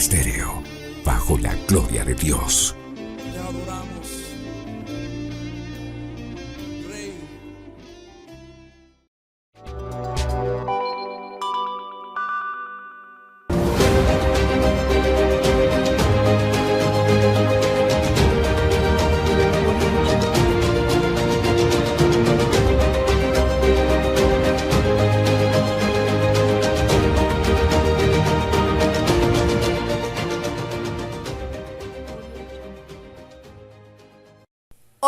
Estéreo, bajo la gloria de Dios. Te adoramos, Rey.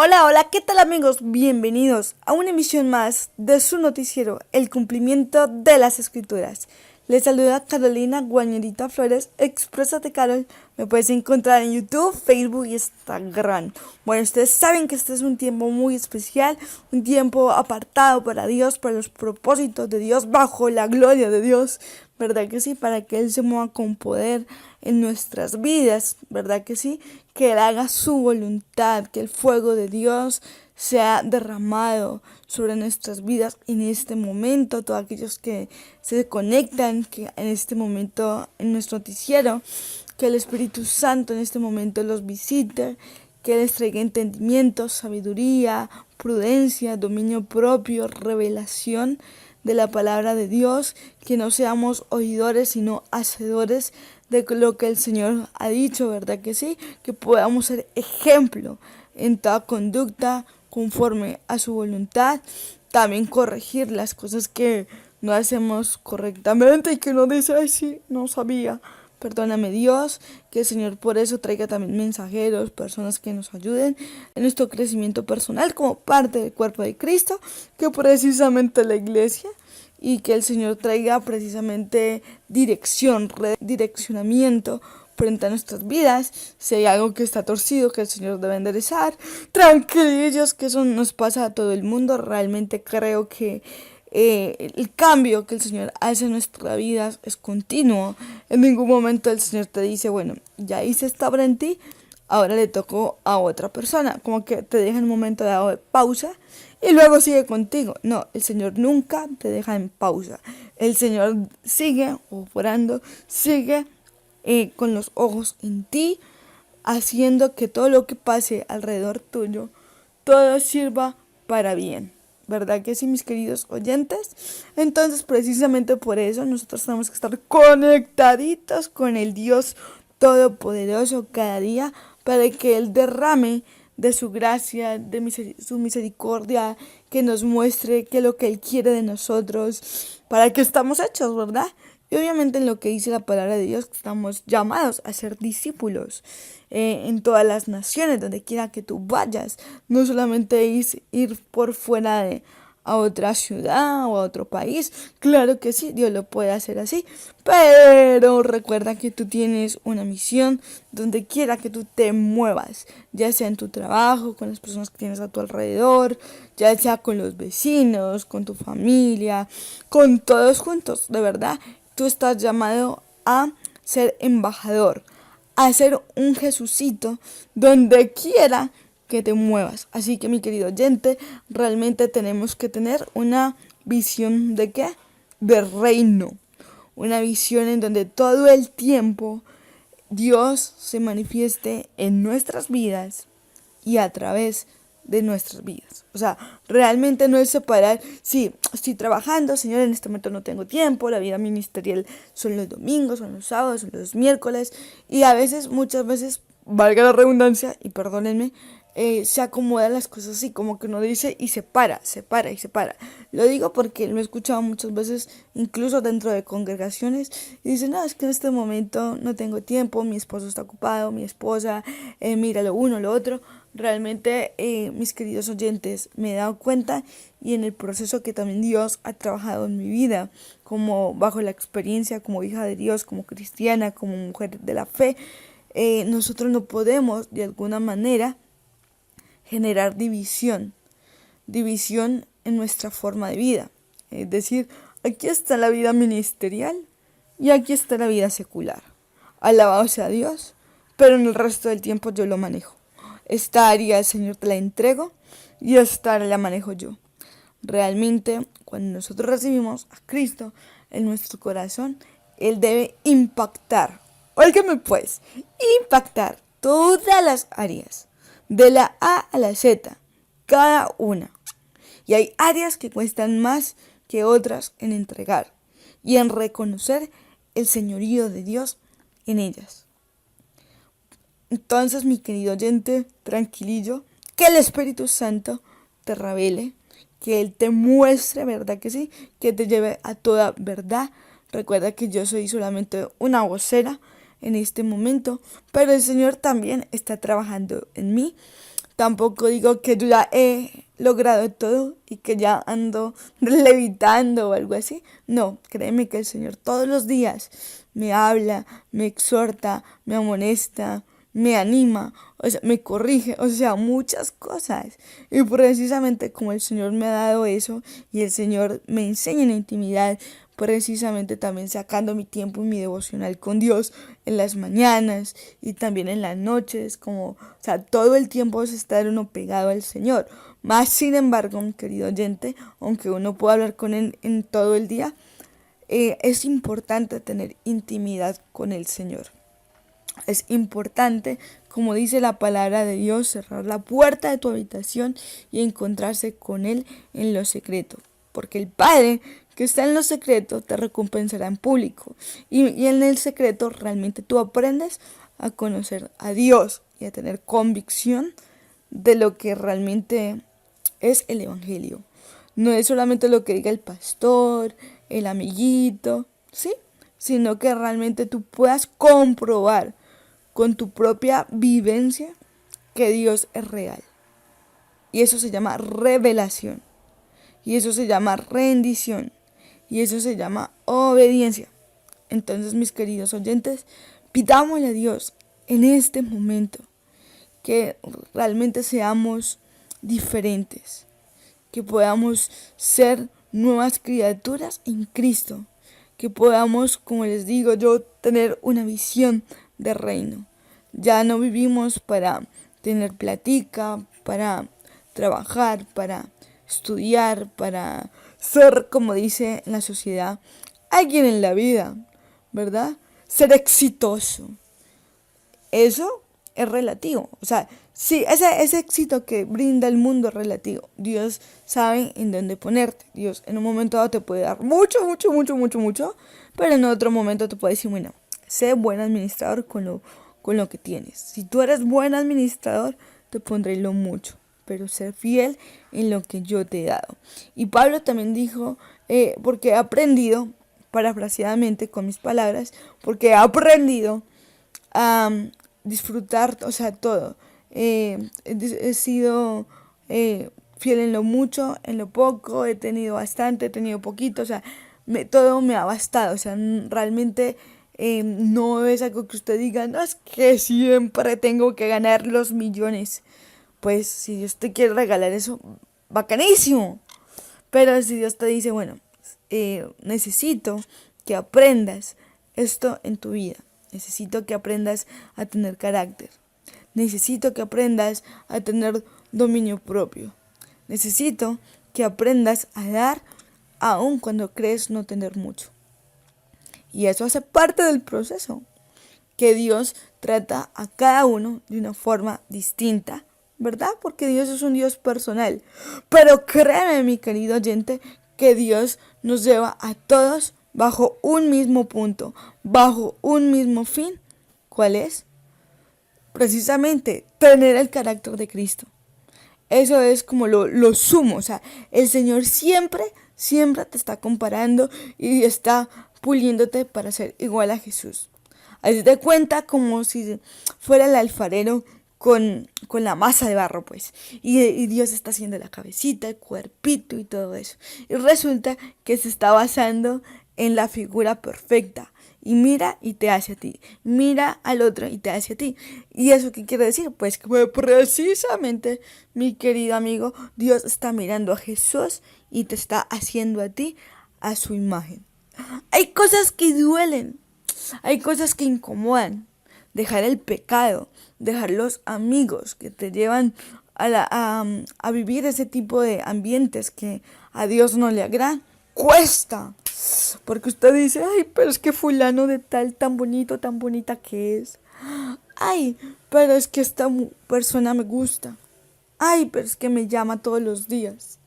Hola, hola, ¿qué tal amigos? Bienvenidos a una emisión más de su noticiero, El Cumplimiento de las Escrituras. Les saluda Carolina Guañerita Flores, Exprésate Carol. Me puedes encontrar en YouTube, Facebook y Instagram. Bueno, ustedes saben que este es un tiempo muy especial, un tiempo apartado para Dios, para los propósitos de Dios, bajo la gloria de Dios, ¿verdad que sí? Para que Él se mueva con poder en nuestras vidas, ¿verdad que sí? Que Él haga su voluntad, que el fuego de Dios sea derramado sobre nuestras vidas en este momento. Todos aquellos que se conectan, que en este momento en nuestro noticiero, que el Espíritu Santo en este momento los visite, que les traiga entendimiento, sabiduría, prudencia, dominio propio, revelación de la palabra de Dios, que no seamos oidores sino hacedores de lo que el Señor ha dicho, ¿verdad que sí? Que podamos ser ejemplo en toda conducta conforme a su voluntad, también corregir las cosas que no hacemos correctamente y que uno dice, ay sí, no sabía. Perdóname Dios, que el Señor por eso traiga también mensajeros, personas que nos ayuden en nuestro crecimiento personal como parte del cuerpo de Cristo, que precisamente la iglesia, y que el Señor traiga precisamente dirección, redireccionamiento frente a nuestras vidas. Si hay algo que está torcido, que el Señor debe enderezar. Tranquilillos, que eso nos pasa a todo el mundo. Realmente creo que el cambio que el Señor hace en nuestra vida es continuo. En ningún momento el Señor te dice, bueno, ya hice esta obra en ti, ahora le tocó a otra persona. Como que te deja en un momento dado de pausa y luego sigue contigo. No, el Señor nunca te deja en pausa. El Señor sigue obrando, sigue con los ojos en ti, haciendo que todo lo que pase alrededor tuyo, todo sirva para bien. ¿Verdad que sí, mis queridos oyentes? Entonces, precisamente por eso nosotros tenemos que estar conectaditos con el Dios Todopoderoso cada día, para que Él derrame de su gracia, de su misericordia, que nos muestre qué es lo que Él quiere de nosotros, para que estamos hechos, ¿verdad? Y obviamente en lo que dice la palabra de Dios, estamos llamados a ser discípulos en todas las naciones, donde quiera que tú vayas. No solamente ir por fuera a otra ciudad o a otro país. Claro que sí, Dios lo puede hacer así, pero recuerda que tú tienes una misión donde quiera que tú te muevas, ya sea en tu trabajo, con las personas que tienes a tu alrededor, ya sea con los vecinos, con tu familia, con todos juntos, de verdad. Tú estás llamado a ser embajador, a ser un Jesucito donde quiera que te muevas. Así que, mi querido oyente, realmente tenemos que tener una visión de ¿qué? De reino. Una visión en donde todo el tiempo Dios se manifieste en nuestras vidas y a través de nuestras vidas. O sea, realmente no es separar, sí, estoy trabajando, Señor, en este momento no tengo tiempo, la vida ministerial son los domingos, son los sábados, son los miércoles, y a veces, muchas veces, valga la redundancia, y perdónenme, se acomodan las cosas así, como que uno dice y se para. Lo digo porque lo he escuchado muchas veces, incluso dentro de congregaciones, y dicen, no, es que en este momento no tengo tiempo, mi esposo está ocupado, mi esposa, mira lo uno, lo otro. Realmente, mis queridos oyentes, me he dado cuenta y en el proceso que también Dios ha trabajado en mi vida, como bajo la experiencia, como hija de Dios, como cristiana, como mujer de la fe, nosotros no podemos de alguna manera generar división en nuestra forma de vida. Es decir, aquí está la vida ministerial y aquí está la vida secular. Alabado sea Dios, pero en el resto del tiempo yo lo manejo. Esta área el Señor te la entrego y esta área la manejo yo. Realmente, cuando nosotros recibimos a Cristo en nuestro corazón, Él debe impactar Óigame pues, impactar todas las áreas, de la A a la Z, cada una. Y hay áreas que cuestan más que otras en entregar y en reconocer el señorío de Dios en ellas. Entonces, mi querido oyente, tranquilillo, que el Espíritu Santo te revele, que Él te muestre, ¿verdad que sí? Que te lleve a toda verdad. Recuerda que yo soy solamente una vocera en este momento, pero el Señor también está trabajando en mí. Tampoco digo que yo ya he logrado todo y que ya ando levitando o algo así. No, créeme que el Señor todos los días me habla, me exhorta, me amonesta, me anima, o sea, me corrige, o sea, muchas cosas. Y precisamente como el Señor me ha dado eso y el Señor me enseña en intimidad, precisamente también sacando mi tiempo y mi devocional con Dios en las mañanas y también en las noches, como, o sea, todo el tiempo es estar uno pegado al Señor. Más sin embargo, mi querido oyente, aunque uno pueda hablar con Él en todo el día, es importante tener intimidad con el Señor. Es importante, como dice la palabra de Dios, cerrar la puerta de tu habitación y encontrarse con Él en lo secreto. Porque el Padre que está en lo secreto te recompensará en público. Y en el secreto realmente tú aprendes a conocer a Dios y a tener convicción de lo que realmente es el Evangelio. No es solamente lo que diga el pastor, el amiguito, ¿sí? Sino que realmente tú puedas comprobar con tu propia vivencia que Dios es real. Y eso se llama revelación. Y eso se llama rendición. Y eso se llama obediencia. Entonces, mis queridos oyentes, pidámosle a Dios en este momento que realmente seamos diferentes. Que podamos ser nuevas criaturas en Cristo. Que podamos, como les digo yo, tener una visión de reino. Ya no vivimos para tener platica, para trabajar, para estudiar, para ser, como dice la sociedad, alguien en la vida, ¿verdad? Ser exitoso. Eso es relativo. O sea, sí, ese éxito que brinda el mundo es relativo. Dios sabe en dónde ponerte. Dios en un momento dado te puede dar mucho, pero en otro momento te puede decir, bueno, sé buen administrador con lo que tienes. Si tú eres buen administrador, te pondré lo mucho, pero ser fiel en lo que yo te he dado. Y Pablo también dijo, porque he aprendido, parafraseadamente con mis palabras, porque he aprendido a disfrutar, o sea, todo. He sido fiel en lo mucho, en lo poco, he tenido bastante, he tenido poquito, o sea, todo me ha bastado, o sea, realmente no es algo que usted diga, no es que siempre tengo que ganar los millones. Pues si Dios te quiere regalar eso, bacanísimo. Pero si Dios te dice, bueno, necesito que aprendas esto en tu vida. Necesito que aprendas a tener carácter. Necesito que aprendas a tener dominio propio. Necesito que aprendas a dar aun cuando crees no tener mucho. Y eso hace parte del proceso, que Dios trata a cada uno de una forma distinta, ¿verdad? Porque Dios es un Dios personal. Pero créeme, mi querido oyente, que Dios nos lleva a todos bajo un mismo punto, bajo un mismo fin. ¿Cuál es? Precisamente tener el carácter de Cristo. Eso es como lo sumo. O sea, el Señor siempre te está comparando y está puliéndote para ser igual a Jesús. Hazte cuenta como si fuera el alfarero con la masa de barro, pues. Y Dios está haciendo la cabecita, el cuerpito y todo eso. Y resulta que se está basando en la figura perfecta. Y mira y te hace a ti. Mira al otro y te hace a ti. ¿Y eso qué quiere decir? Pues que precisamente, mi querido amigo, Dios está mirando a Jesús y te está haciendo a ti a su imagen. Hay cosas que duelen. Hay cosas que incomodan. Dejar el pecado, dejar los amigos que te llevan a vivir ese tipo de ambientes que a Dios no le agradan, cuesta. Porque usted dice, ay, pero es que fulano de tal, tan bonito, tan bonita que es. Ay, pero es que esta persona me gusta. Ay, pero es que me llama todos los días.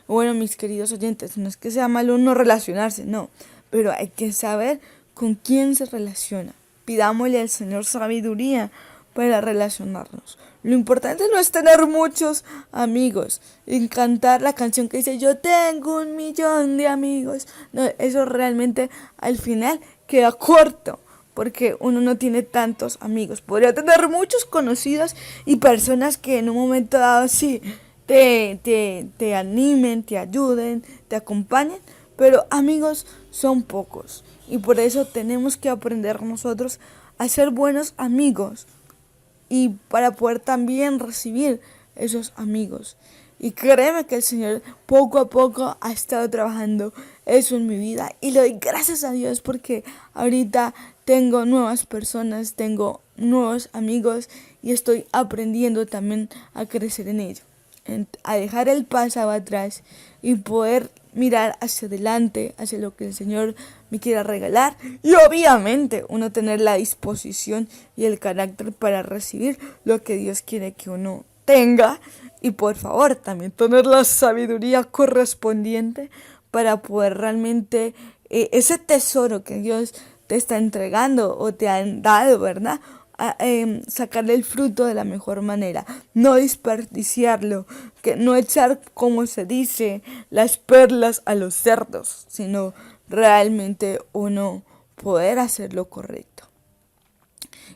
Bueno, mis queridos oyentes, no es que sea malo no relacionarse, no. Pero hay que saber con quién se relaciona. Pidámosle al Señor sabiduría para relacionarnos. Lo importante no es tener muchos amigos y cantar la canción que dice yo tengo 1.000.000 de amigos. No, eso realmente al final queda corto porque uno no tiene tantos amigos. Podría tener muchos conocidos y personas que en un momento dado sí te animen, te ayuden, te acompañen, pero amigos son pocos y por eso tenemos que aprender nosotros a ser buenos amigos y para poder también recibir esos amigos. Y créeme que el Señor poco a poco ha estado trabajando eso en mi vida y le doy gracias a Dios porque ahorita tengo nuevas personas, tengo nuevos amigos y estoy aprendiendo también a crecer en ello, a dejar el pasado atrás y poder mirar hacia adelante, hacia lo que el Señor me quiera regalar y obviamente uno tener la disposición y el carácter para recibir lo que Dios quiere que uno tenga y por favor también tener la sabiduría correspondiente para poder realmente ese tesoro que Dios te está entregando o te han dado, ¿verdad? Sacarle el fruto de la mejor manera, no desperdiciarlo, que no echar, como se dice, las perlas a los cerdos, sino realmente uno poder hacer lo correcto.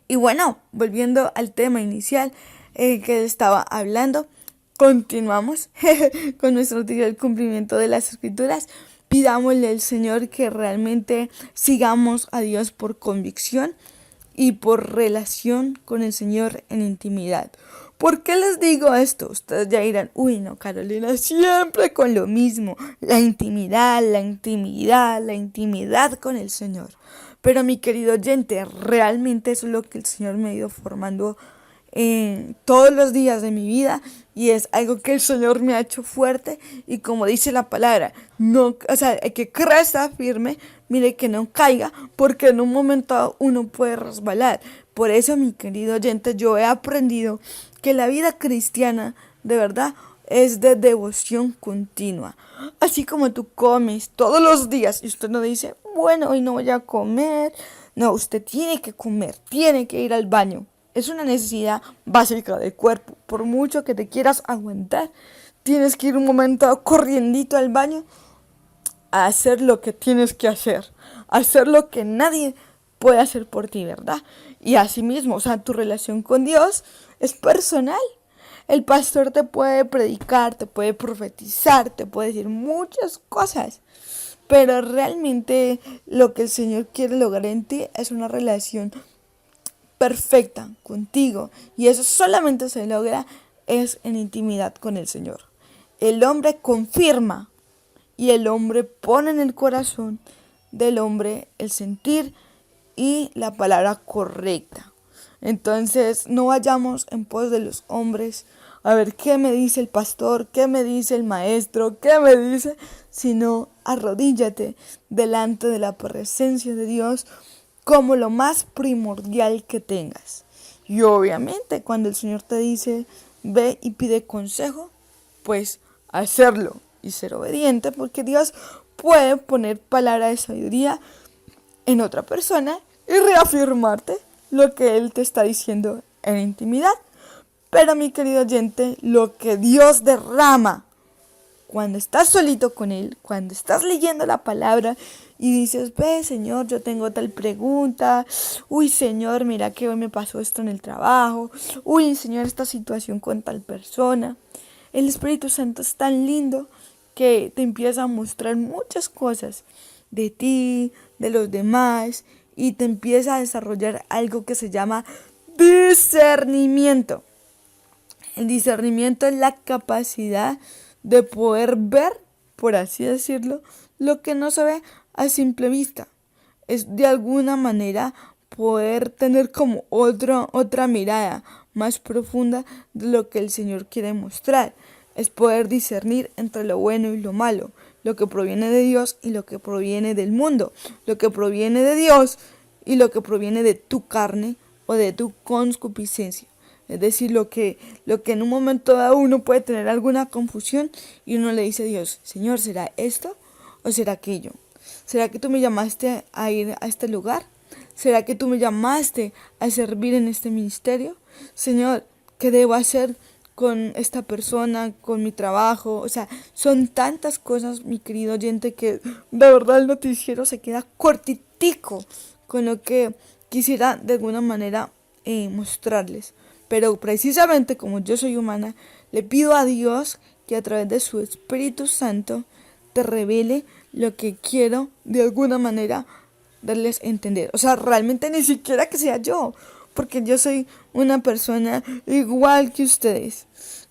Y bueno, volviendo al tema inicial que estaba hablando, continuamos con nuestro tío del cumplimiento de las escrituras. Pidámosle al Señor que realmente sigamos a Dios por convicción y por relación con el Señor en intimidad. ¿Por qué les digo esto? Ustedes ya dirán, uy no, Carolina, siempre con lo mismo, la intimidad con el Señor. Pero mi querido oyente, realmente eso es lo que el Señor me ha ido formando todos los días de mi vida y es algo que el Señor me ha hecho fuerte y como dice la palabra, no, o sea, hay que crezca firme, mire que no caiga porque en un momento uno puede resbalar. Por eso, mi querido oyente, yo he aprendido que la vida cristiana de verdad es de devoción continua. Así como tú comes todos los días y usted no dice, bueno, hoy no voy a comer. No, usted tiene que comer, tiene que ir al baño. Es una necesidad básica del cuerpo. Por mucho que te quieras aguantar, tienes que ir un momento corriendito al baño a hacer lo que tienes que hacer. Hacer lo que nadie puede hacer por ti, ¿verdad? Y así mismo, o sea, tu relación con Dios es personal. El pastor te puede predicar, te puede profetizar, te puede decir muchas cosas. Pero realmente lo que el Señor quiere lograr en ti es una relación perfecta contigo. Y eso solamente se logra es en intimidad con el Señor. El hombre confirma y el hombre pone en el corazón del hombre el sentir y la palabra correcta. Entonces no vayamos en pos de los hombres a ver qué me dice el pastor, qué me dice el maestro, qué me dice, sino arrodíllate delante de la presencia de Dios como lo más primordial que tengas. Y obviamente cuando el Señor te dice ve y pide consejo, pues hacerlo y ser obediente, porque Dios puede poner palabra de sabiduría en otra persona y reafirmarte lo que Él te está diciendo en intimidad. Pero mi querido oyente, lo que Dios derrama cuando estás solito con Él, cuando estás leyendo la palabra y dices, ve Señor, yo tengo tal pregunta, uy Señor, mira que hoy me pasó esto en el trabajo, uy Señor, esta situación con tal persona. El Espíritu Santo es tan lindo que te empieza a mostrar muchas cosas de ti, de los demás, y te empieza a desarrollar algo que se llama discernimiento. El discernimiento es la capacidad de poder ver, por así decirlo, lo que no se ve a simple vista. Es de alguna manera poder tener como otra mirada más profunda de lo que el Señor quiere mostrar. Es poder discernir entre lo bueno y lo malo, lo que proviene de Dios y lo que proviene del mundo, lo que proviene de Dios y lo que proviene de tu carne o de tu concupiscencia. Es decir, lo que en un momento dado uno puede tener alguna confusión y uno le dice a Dios, Señor, ¿será esto o será aquello? ¿Será que tú me llamaste a ir a este lugar? ¿Será que tú me llamaste a servir en este ministerio? Señor, ¿qué debo hacer con esta persona, con mi trabajo? O sea, son tantas cosas, mi querido oyente, que de verdad el noticiero se queda cortitico con lo que quisiera de alguna manera mostrarles. Pero precisamente como yo soy humana, le pido a Dios que a través de su Espíritu Santo te revele lo que quiero de alguna manera darles a entender. O sea, realmente ni siquiera que sea yo, porque yo soy una persona igual que ustedes,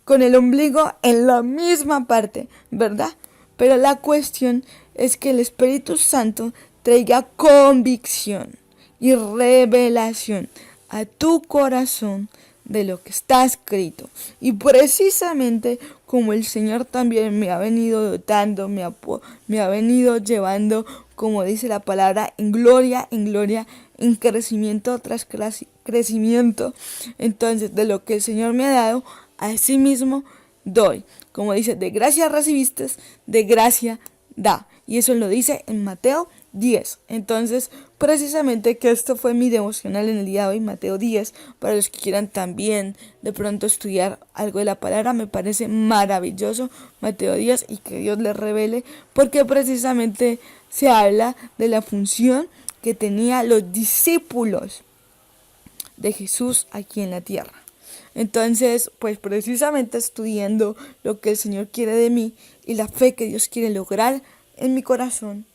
con el ombligo en la misma parte, ¿verdad? Pero la cuestión es que el Espíritu Santo traiga convicción y revelación a tu corazón de lo que está escrito. Y precisamente como el Señor también me ha venido dotando, me ha venido llevando, como dice la palabra, en gloria, en crecimiento tras crecimiento. Entonces, de lo que el Señor me ha dado, a sí mismo doy. Como dice, de gracia recibiste, de gracia da. Y eso lo dice en Mateo 10. Entonces, precisamente que esto fue mi devocional en el día de hoy, Mateo 10, para los que quieran también de pronto estudiar algo de la palabra, me parece maravilloso Mateo 10 y que Dios les revele, porque precisamente se habla de la función que tenían los discípulos de Jesús aquí en la tierra. Entonces, pues precisamente estudiando lo que el Señor quiere de mí y la fe que Dios quiere lograr en mi corazón,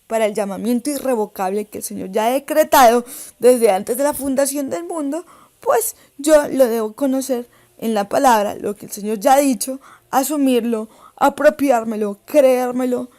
para el llamamiento irrevocable que el Señor ya ha decretado desde antes de la fundación del mundo, pues yo lo debo conocer en la palabra, lo que el Señor ya ha dicho, asumirlo, apropiármelo, creérmelo,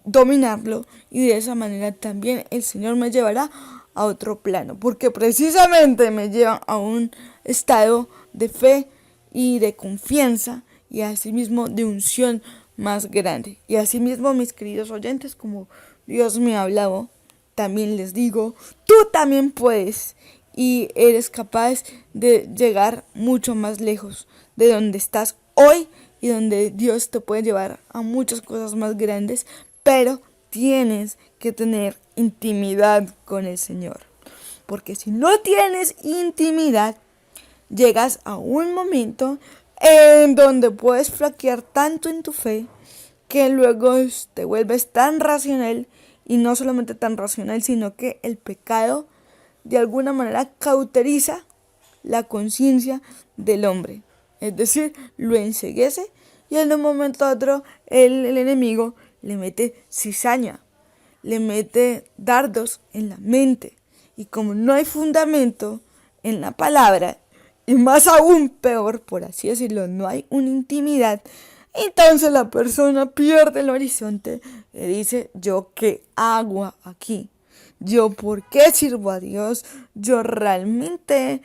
dominarlo, y de esa manera también el Señor me llevará a otro plano, porque precisamente me lleva a un estado de fe y de confianza y asimismo de unción más grande. Y asimismo, mis queridos oyentes, como Dios me ha hablado, también les digo, tú también puedes y eres capaz de llegar mucho más lejos de donde estás hoy y donde Dios te puede llevar a muchas cosas más grandes, pero tienes que tener intimidad con el Señor. Porque si no tienes intimidad, llegas a un momento en donde puedes flaquear tanto en tu fe que luego te vuelves tan racional, y no solamente tan racional, sino que el pecado de alguna manera cauteriza la conciencia del hombre. Es decir, lo enceguece y en un momento a otro el enemigo le mete cizaña, le mete dardos en la mente. Y como no hay fundamento en la palabra, y más aún peor, por así decirlo, no hay una intimidad, entonces la persona pierde el horizonte y dice, ¿yo qué hago aquí? ¿Yo por qué sirvo a Dios? ¿Yo realmente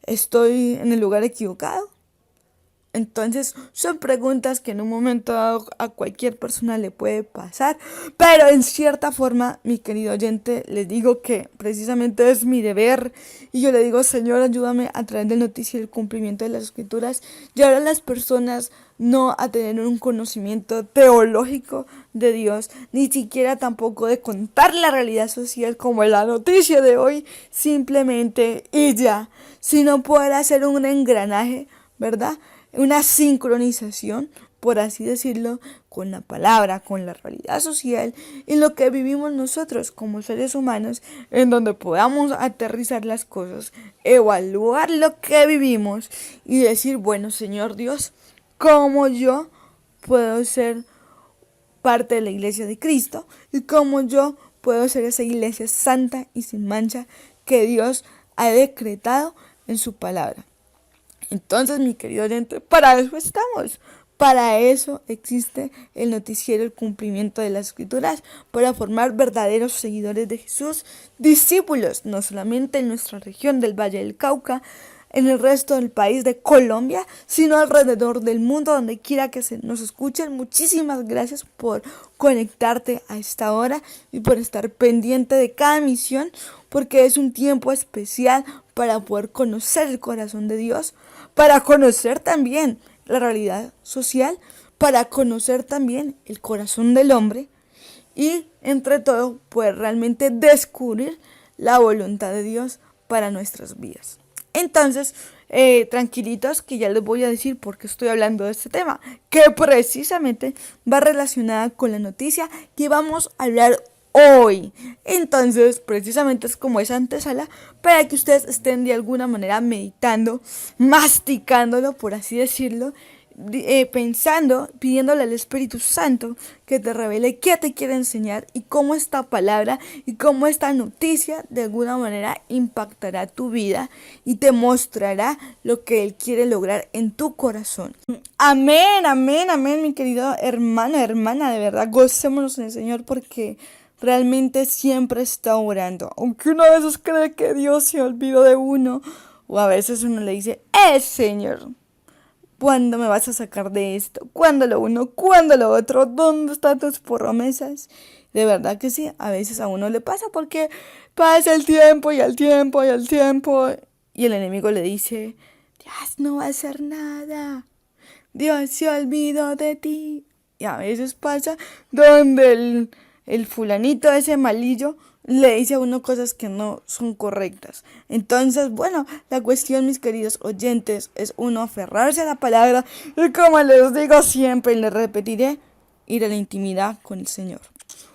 estoy en el lugar equivocado? Entonces son preguntas que en un momento dado a cualquier persona le puede pasar, pero en cierta forma, mi querido oyente, les digo que precisamente es mi deber, y yo le digo, Señor, ayúdame a través del noticiero el cumplimiento de las Escrituras, llevar a las personas no a tener un conocimiento teológico de Dios, ni siquiera tampoco de contar la realidad social como la noticia de hoy, simplemente y ya, sino poder hacer un engranaje, ¿verdad? Una sincronización, por así decirlo, con la palabra, con la realidad social y lo que vivimos nosotros como seres humanos, en donde podamos aterrizar las cosas, evaluar lo que vivimos y decir, bueno, Señor Dios, ¿cómo yo puedo ser parte de la iglesia de Cristo? ¿Y cómo yo puedo ser esa iglesia santa y sin mancha que Dios ha decretado en su palabra? Entonces, mi querido oyente, para eso estamos. Para eso existe el noticiero, el cumplimiento de las Escrituras, para formar verdaderos seguidores de Jesús, discípulos, no solamente en nuestra región del Valle del Cauca, en el resto del país de Colombia, sino alrededor del mundo, donde quiera que nos escuchen. Muchísimas gracias por conectarte a esta hora y por estar pendiente de cada misión, porque es un tiempo especial para poder conocer el corazón de Dios, para conocer también la realidad social, para conocer también el corazón del hombre y entre todo poder realmente descubrir la voluntad de Dios para nuestras vidas. Entonces, tranquilitos, que ya les voy a decir por qué estoy hablando de este tema, que precisamente va relacionada con la noticia que vamos a hablar hoy. Entonces, precisamente es como esa antesala para que ustedes estén de alguna manera meditando, masticándolo, por así decirlo, pensando, pidiéndole al Espíritu Santo que te revele qué te quiere enseñar y cómo esta palabra y cómo esta noticia de alguna manera impactará tu vida y te mostrará lo que Él quiere lograr en tu corazón. Amén, amén, amén, mi querido hermano, hermana, de verdad, gocémonos en el Señor porque realmente siempre está orando. Aunque uno a veces cree que Dios se olvidó de uno, o a veces uno le dice, Señor, ¿cuándo me vas a sacar de esto? ¿Cuándo lo uno? ¿Cuándo lo otro? ¿Dónde están tus promesas? De verdad que sí, a veces a uno le pasa porque pasa el tiempo y el tiempo y el tiempo y el enemigo le dice, Dios no va a hacer nada, Dios se olvidó de ti. Y a veces pasa donde el fulanito, ese malillo, le dice a uno cosas que no son correctas. Entonces, bueno, la cuestión, mis queridos oyentes, es uno aferrarse a la palabra y, como les digo siempre y les repetiré, ir a la intimidad con el Señor.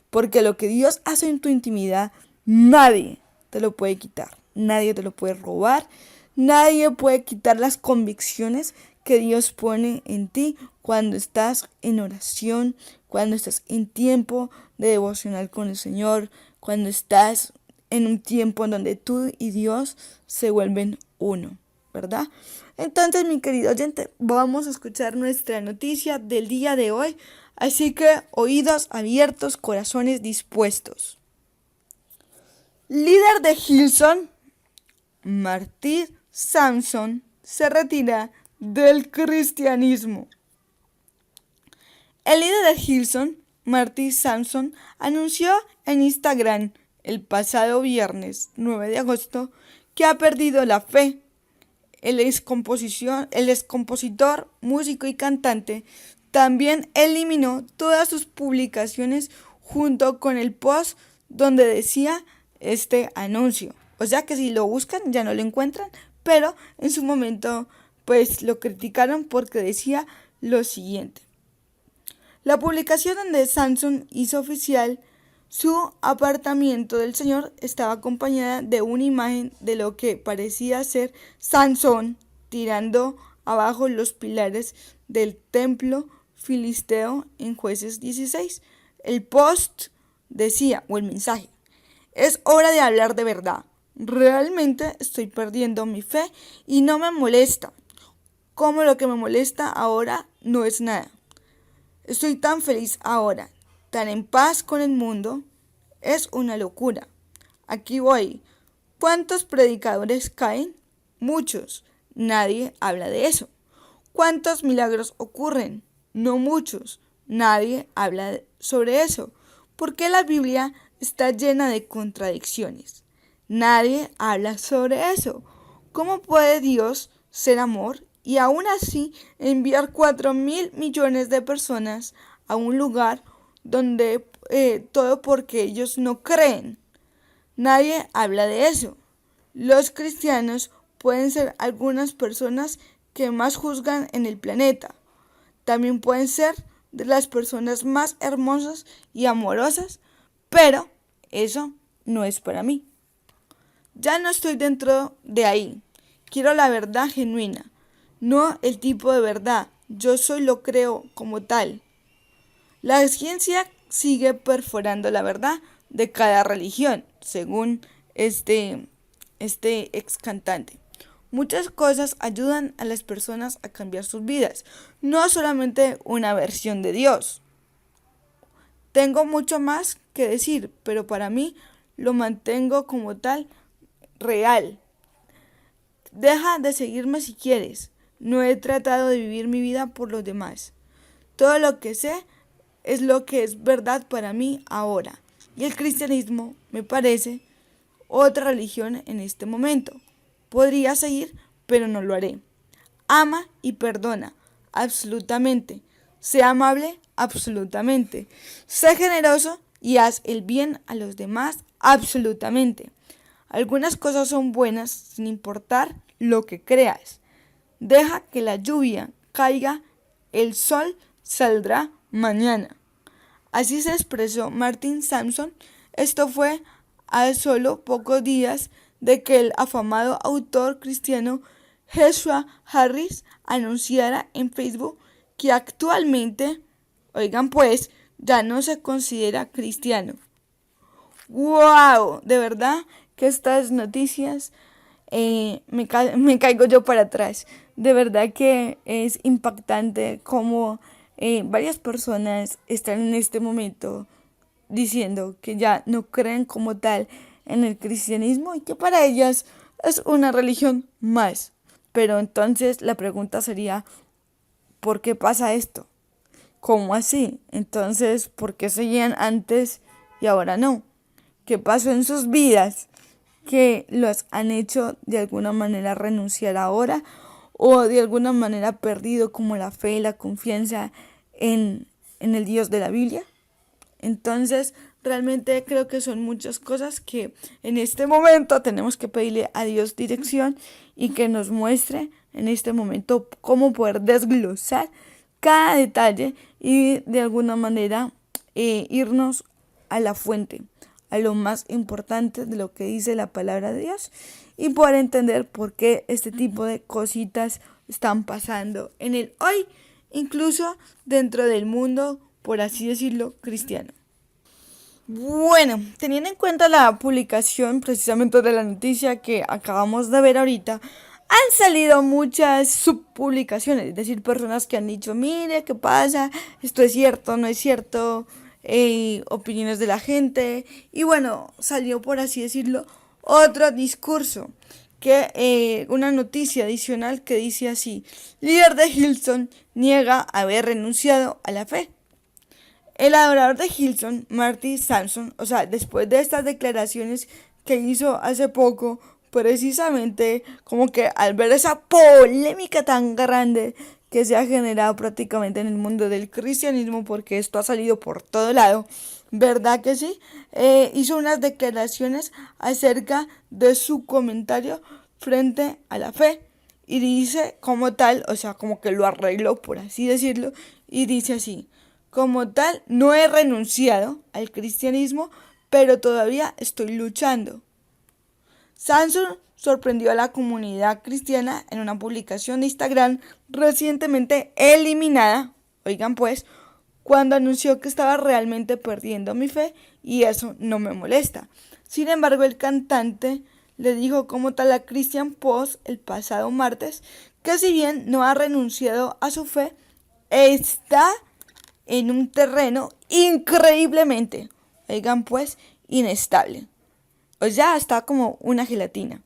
Porque lo que Dios hace en tu intimidad, nadie te lo puede quitar, nadie te lo puede robar, nadie puede quitar las convicciones que Dios pone en ti cuando estás en oración, cuando estás en tiempo de devocional con el Señor, cuando estás en un tiempo en donde tú y Dios se vuelven uno, ¿verdad? Entonces, mi querido oyente, vamos a escuchar nuestra noticia del día de hoy, así que oídos abiertos, corazones dispuestos. Líder de Hillsong, Marty Sampson, se retira del cristianismo. El líder de Hillsong, Marty Sampson, anunció en Instagram el pasado viernes 9 de agosto que ha perdido la fe. El excompositor, músico y cantante también eliminó todas sus publicaciones junto con el post donde decía este anuncio. O sea que si lo buscan ya no lo encuentran, pero en su momento pues lo criticaron porque decía lo siguiente. La publicación donde Sampson hizo oficial su apartamiento del Señor estaba acompañada de una imagen de lo que parecía ser Sansón tirando abajo los pilares del templo filisteo en Jueces 16. El post decía, o el mensaje, es hora de hablar de verdad. Realmente estoy perdiendo mi fe y no me molesta. Como lo que me molesta ahora no es nada. Estoy tan feliz ahora, tan en paz con el mundo, es una locura. Aquí voy. ¿Cuántos predicadores caen? Muchos. Nadie habla de eso. ¿Cuántos milagros ocurren? No muchos. Nadie habla sobre eso. ¿Por qué la Biblia está llena de contradicciones? Nadie habla sobre eso. ¿Cómo puede Dios ser amor y aún así enviar 4.000 millones de personas a un lugar donde todo porque ellos no creen? Nadie habla de eso. Los cristianos pueden ser algunas personas que más juzgan en el planeta. También pueden ser de las personas más hermosas y amorosas, pero eso no es para mí. Ya no estoy dentro de ahí. Quiero la verdad genuina, no el tipo de verdad. Yo lo creo como tal. La ciencia sigue perforando la verdad de cada religión, según este ex cantante. Muchas cosas ayudan a las personas a cambiar sus vidas, no solamente una versión de Dios. Tengo mucho más que decir, pero para mí lo mantengo como tal, real. Deja de seguirme si quieres. No he tratado de vivir mi vida por los demás. Todo lo que sé es lo que es verdad para mí ahora. Y el cristianismo me parece otra religión en este momento. Podría seguir, pero no lo haré. Ama y perdona, absolutamente. Sé amable, absolutamente. Sé generoso y haz el bien a los demás, absolutamente. Algunas cosas son buenas sin importar lo que creas. Deja que la lluvia caiga, el sol saldrá mañana. Así se expresó Martin Sampson. Esto fue a solo pocos días de que el afamado autor cristiano Joshua Harris anunciara en Facebook que actualmente, oigan pues, ya no se considera cristiano. ¡Wow! De verdad que estas noticias me caigo yo para atrás. De verdad que es impactante cómo varias personas están en este momento diciendo que ya no creen como tal en el cristianismo y que para ellas es una religión más. Pero entonces la pregunta sería, ¿por qué pasa esto? ¿Cómo así? Entonces, ¿por qué seguían antes y ahora no? ¿Qué pasó en sus vidas que los han hecho de alguna manera renunciar ahora o de alguna manera perdido como la fe y la confianza en el Dios de la Biblia? Entonces, realmente creo que son muchas cosas que en este momento tenemos que pedirle a Dios dirección y que nos muestre en este momento cómo poder desglosar cada detalle y de alguna manera irnos a la fuente, a lo más importante de lo que dice la palabra de Dios y poder entender por qué este tipo de cositas están pasando en el hoy, incluso dentro del mundo, por así decirlo, cristiano. Bueno, teniendo en cuenta la publicación precisamente de la noticia que acabamos de ver ahorita, han salido muchas subpublicaciones, es decir, personas que han dicho, mire, ¿qué pasa? Esto es cierto, no es cierto, opiniones de la gente. Y bueno, salió, por así decirlo, otro discurso, una noticia adicional que dice así: líder de Hillsong niega haber renunciado a la fe. El adorador de Hillsong, Martin Sampson, o sea, después de estas declaraciones que hizo hace poco, precisamente como que al ver esa polémica tan grande que se ha generado prácticamente en el mundo del cristianismo, porque esto ha salido por todo lado, ¿verdad que sí? Hizo unas declaraciones acerca de su comentario frente a la fe y dice como tal, o sea, como que lo arregló, por así decirlo, y dice así: como tal, no he renunciado al cristianismo, pero todavía estoy luchando. Samson sorprendió a la comunidad cristiana en una publicación de Instagram recientemente eliminada, oigan pues, cuando anunció que estaba realmente perdiendo mi fe y eso no me molesta. Sin embargo, el cantante le dijo como tal a Christian Post el pasado martes que si bien no ha renunciado a su fe, está en un terreno increíblemente, oigan pues, inestable. O sea, está como una gelatina.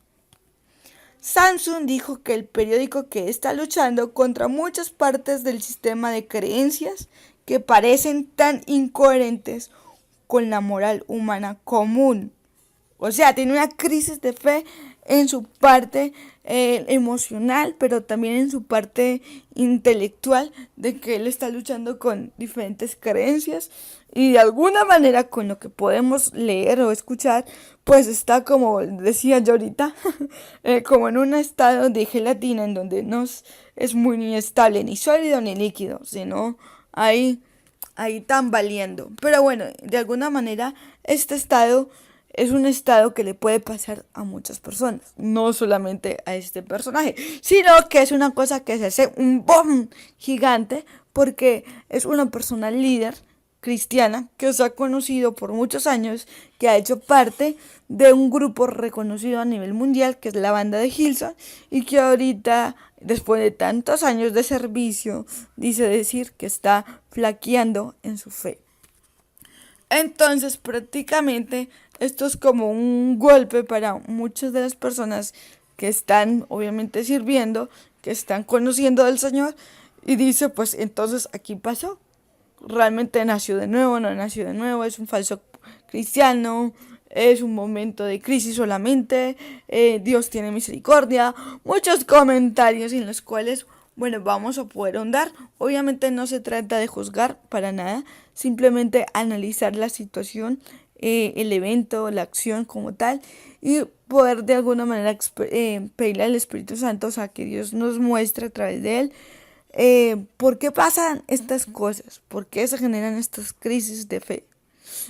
Samson dijo que el periódico que está luchando contra muchas partes del sistema de creencias que parecen tan incoherentes con la moral humana común. O sea, tiene una crisis de fe en su parte emocional, pero también en su parte intelectual, de que él está luchando con diferentes creencias y de alguna manera con lo que podemos leer o escuchar, pues está, como decía yo ahorita, como en un estado de gelatina en donde no es muy ni estable, ni sólido ni líquido, sino ahí tambaleando. Pero bueno, de alguna manera este estado es un estado que le puede pasar a muchas personas, no solamente a este personaje, sino que es una cosa que se hace un boom gigante porque es una persona líder cristiana que se ha conocido por muchos años, que ha hecho parte de un grupo reconocido a nivel mundial, que es la banda de Hillsong, y que ahorita, después de tantos años de servicio, dice decir que está flaqueando en su fe. Entonces, prácticamente, esto es como un golpe para muchas de las personas que están obviamente sirviendo, que están conociendo del Señor, y dice, pues entonces aquí pasó. Realmente nació de nuevo, no nació de nuevo, es un falso cristiano, es un momento de crisis solamente, Dios tiene misericordia, muchos comentarios en los cuales, bueno, vamos a poder ahondar. Obviamente no se trata de juzgar para nada, simplemente analizar la situación, el evento, la acción como tal, y poder de alguna manera pedirle al Espíritu Santo, o sea, que Dios nos muestre a través de él por qué pasan estas cosas, por qué se generan estas crisis de fe.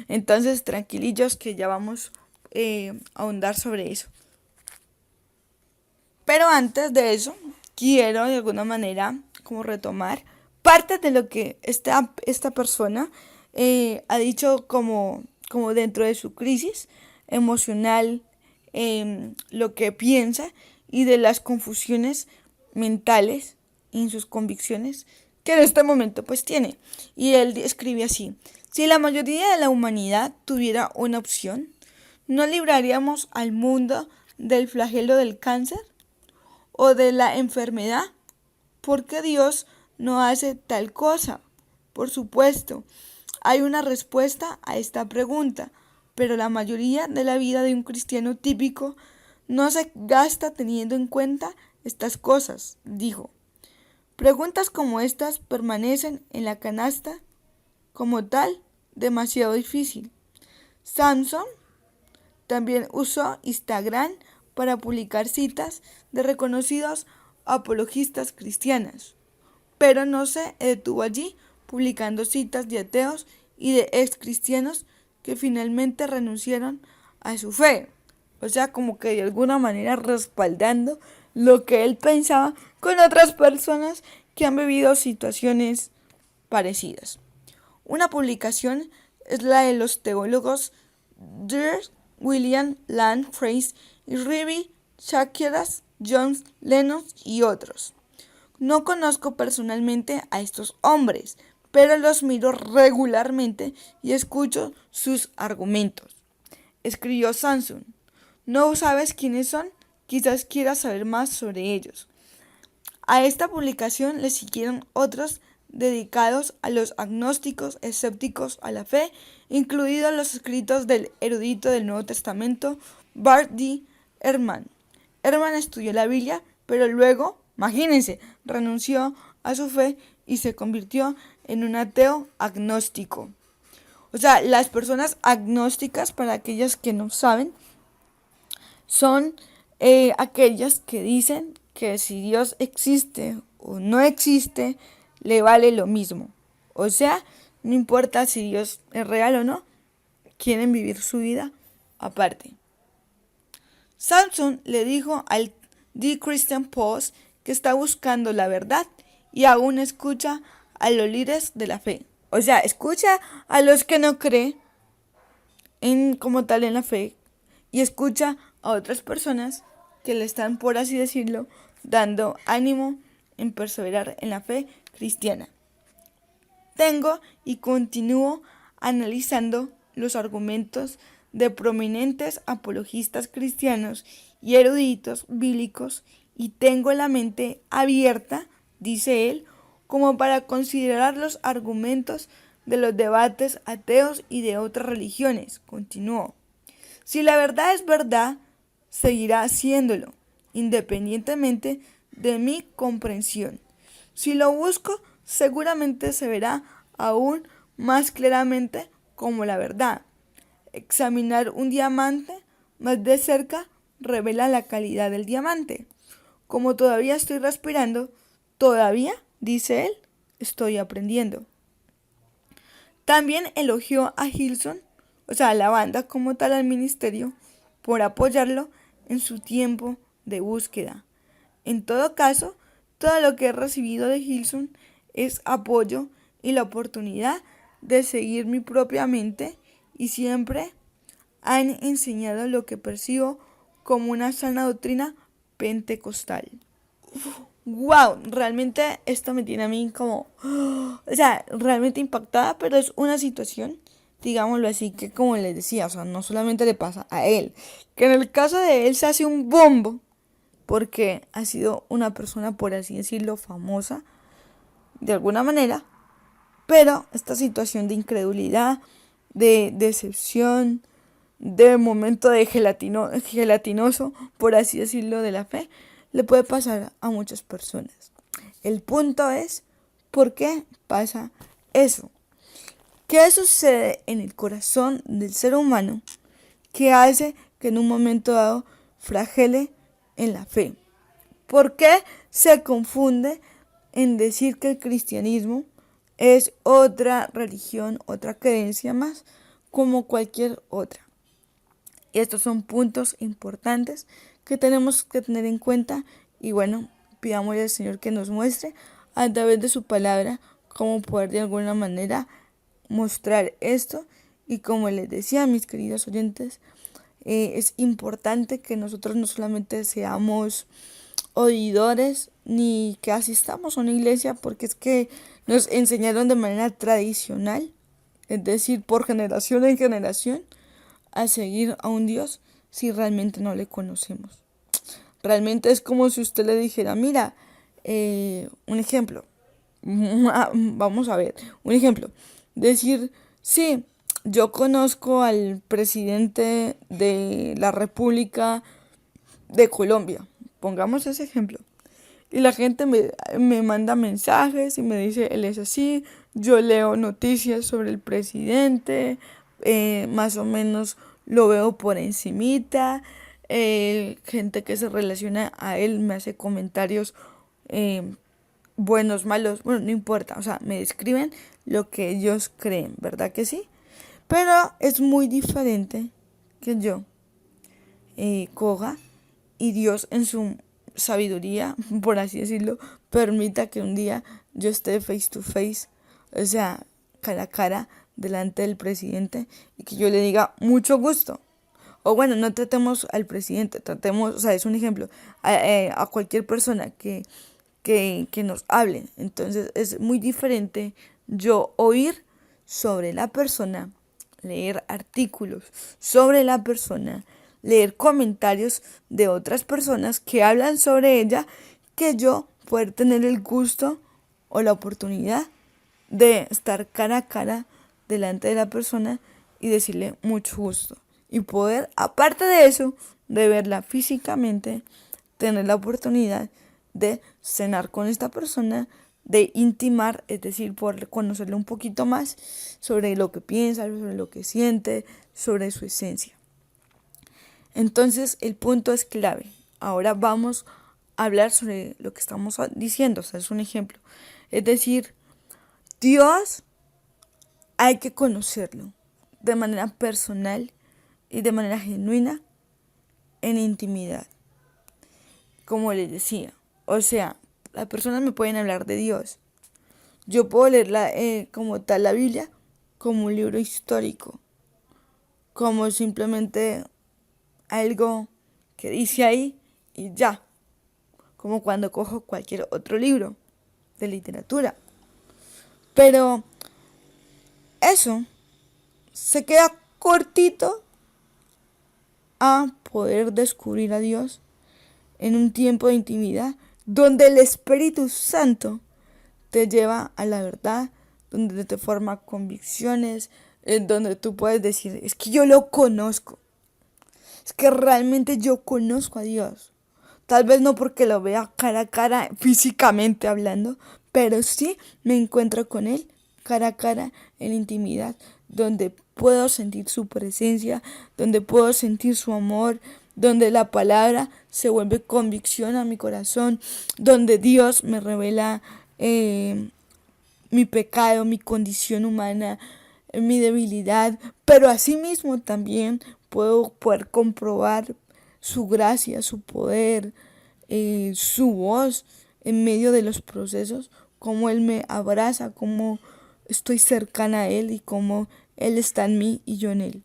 Entonces, tranquilillos que ya vamos a ahondar sobre eso. Pero antes de eso, quiero de alguna manera como retomar parte de lo que esta persona ha dicho como dentro de su crisis emocional, lo que piensa y de las confusiones mentales en sus convicciones que en este momento pues tiene. Y él escribe así: si la mayoría de la humanidad tuviera una opción, ¿no libraríamos al mundo del flagelo del cáncer o de la enfermedad? ¿Por qué Dios no hace tal cosa? Por supuesto, hay una respuesta a esta pregunta, pero la mayoría de la vida de un cristiano típico no se gasta teniendo en cuenta estas cosas, dijo. Preguntas como estas permanecen en la canasta como tal demasiado difícil. Samson también usó Instagram para publicar citas de reconocidos apologistas cristianas, pero no se detuvo allí, publicando citas de ateos y de ex cristianos que finalmente renunciaron a su fe. O sea, como que de alguna manera respaldando lo que él pensaba con otras personas que han vivido situaciones parecidas. Una publicación es la de los teólogos Dr. William Lane Craig y Ravi Zacharias John Lennon y otros. No conozco personalmente a estos hombres, pero los miro regularmente y escucho sus argumentos. Escribió Samson. ¿No sabes quiénes son? Quizás quieras saber más sobre ellos. A esta publicación le siguieron otros dedicados a los agnósticos escépticos a la fe, incluidos los escritos del erudito del Nuevo Testamento, Bart D. Ehrman. Ehrman estudió la Biblia, pero luego, imagínense, renunció a su fe y se convirtió en un ateo agnóstico. O sea, las personas agnósticas, para aquellas que no saben, son aquellas que dicen que si Dios existe o no existe, le vale lo mismo. O sea, no importa si Dios es real o no, quieren vivir su vida aparte. Samson le dijo al The Christian Post que está buscando la verdad y aún escucha a los líderes de la fe. O sea, escucha a los que no creen como tal en la fe y escucha a otras personas que le están, por así decirlo, dando ánimo en perseverar en la fe cristiana. Tengo y continúo analizando los argumentos de prominentes apologistas cristianos y eruditos bíblicos y tengo la mente abierta, dice él, como para considerar los argumentos de los debates ateos y de otras religiones. Continuó. Si la verdad es verdad, seguirá haciéndolo, independientemente de mi comprensión. Si lo busco, seguramente se verá aún más claramente como la verdad. Examinar un diamante más de cerca revela la calidad del diamante. Como todavía estoy respirando, todavía, dice él, estoy aprendiendo. También elogió a Hillsong, o sea, a la banda como tal, al ministerio, por apoyarlo en su tiempo de búsqueda. En todo caso, todo lo que he recibido de Hillsong es apoyo y la oportunidad de seguir mi propia mente y siempre han enseñado lo que percibo como una sana doctrina pentecostal. Wow, realmente esto me tiene a mí como, o sea, realmente impactada, pero es una situación, digámoslo así, que como les decía, o sea, no solamente le pasa a él, que en el caso de él se hace un bombo porque ha sido una persona, por así decirlo, famosa, de alguna manera, pero esta situación de incredulidad, de decepción, de momento de gelatinoso, por así decirlo, de la fe, le puede pasar a muchas personas. El punto es, ¿por qué pasa eso? ¿Qué sucede en el corazón del ser humano que hace que en un momento dado flagele en la fe? ¿Por qué se confunde en decir que el cristianismo es otra religión, otra creencia más, como cualquier otra? Y estos son puntos importantes que tenemos que tener en cuenta y bueno, pidámosle al Señor que nos muestre a través de su palabra cómo poder de alguna manera mostrar esto. Y como les decía a mis queridos oyentes, es importante que nosotros no solamente seamos oidores ni que asistamos a una iglesia, porque es que nos enseñaron de manera tradicional, es decir, por generación en generación, a seguir a un Dios si realmente no le conocemos. Realmente es como si usted le dijera, mira, un ejemplo, vamos a ver, un ejemplo, decir, sí, yo conozco al presidente de la República de Colombia, pongamos ese ejemplo, y la gente me manda mensajes y me dice, él es así, yo leo noticias sobre el presidente, más o menos lo veo por encimita, gente que se relaciona a él me hace comentarios buenos, malos, bueno, no importa, o sea, me describen lo que ellos creen, ¿verdad que sí? Pero es muy diferente que yo coja y Dios en su sabiduría, por así decirlo, permita que un día yo esté face to face, o sea, cara a cara, delante del presidente y que yo le diga mucho gusto. O bueno, no tratemos al presidente, tratemos, o sea, es un ejemplo, a cualquier persona que nos hable. Entonces es muy diferente yo oír sobre la persona, leer artículos sobre la persona, leer comentarios de otras personas que hablan sobre ella, que yo poder tener el gusto o la oportunidad de estar cara a cara delante de la persona y decirle mucho gusto. Y poder, aparte de eso, de verla físicamente, tener la oportunidad de cenar con esta persona, de intimar, es decir, poder conocerle un poquito más sobre lo que piensa, sobre lo que siente, sobre su esencia. Entonces, el punto es clave. Ahora vamos a hablar sobre lo que estamos diciendo, o sea, es un ejemplo. Es decir, Dios hay que conocerlo de manera personal y de manera genuina en intimidad. Como les decía, o sea, las personas me pueden hablar de Dios. Yo puedo leerla como tal la Biblia, como un libro histórico, como simplemente algo que dice ahí y ya, como cuando cojo cualquier otro libro de literatura. Pero eso se queda cortito a poder descubrir a Dios en un tiempo de intimidad donde el Espíritu Santo te lleva a la verdad, donde te forma convicciones, en donde tú puedes decir, es que yo lo conozco, es que realmente yo conozco a Dios. Tal vez no porque lo vea cara a cara físicamente hablando, pero sí me encuentro con Él cara a cara en intimidad, donde puedo sentir su presencia, donde puedo sentir su amor, donde la palabra se vuelve convicción a mi corazón, donde Dios me revela mi pecado, mi condición humana, mi debilidad, pero asimismo también puedo poder comprobar su gracia, su poder, su voz en medio de los procesos, cómo Él me abraza, cómo estoy cercana a Él y cómo Él está en mí y yo en Él.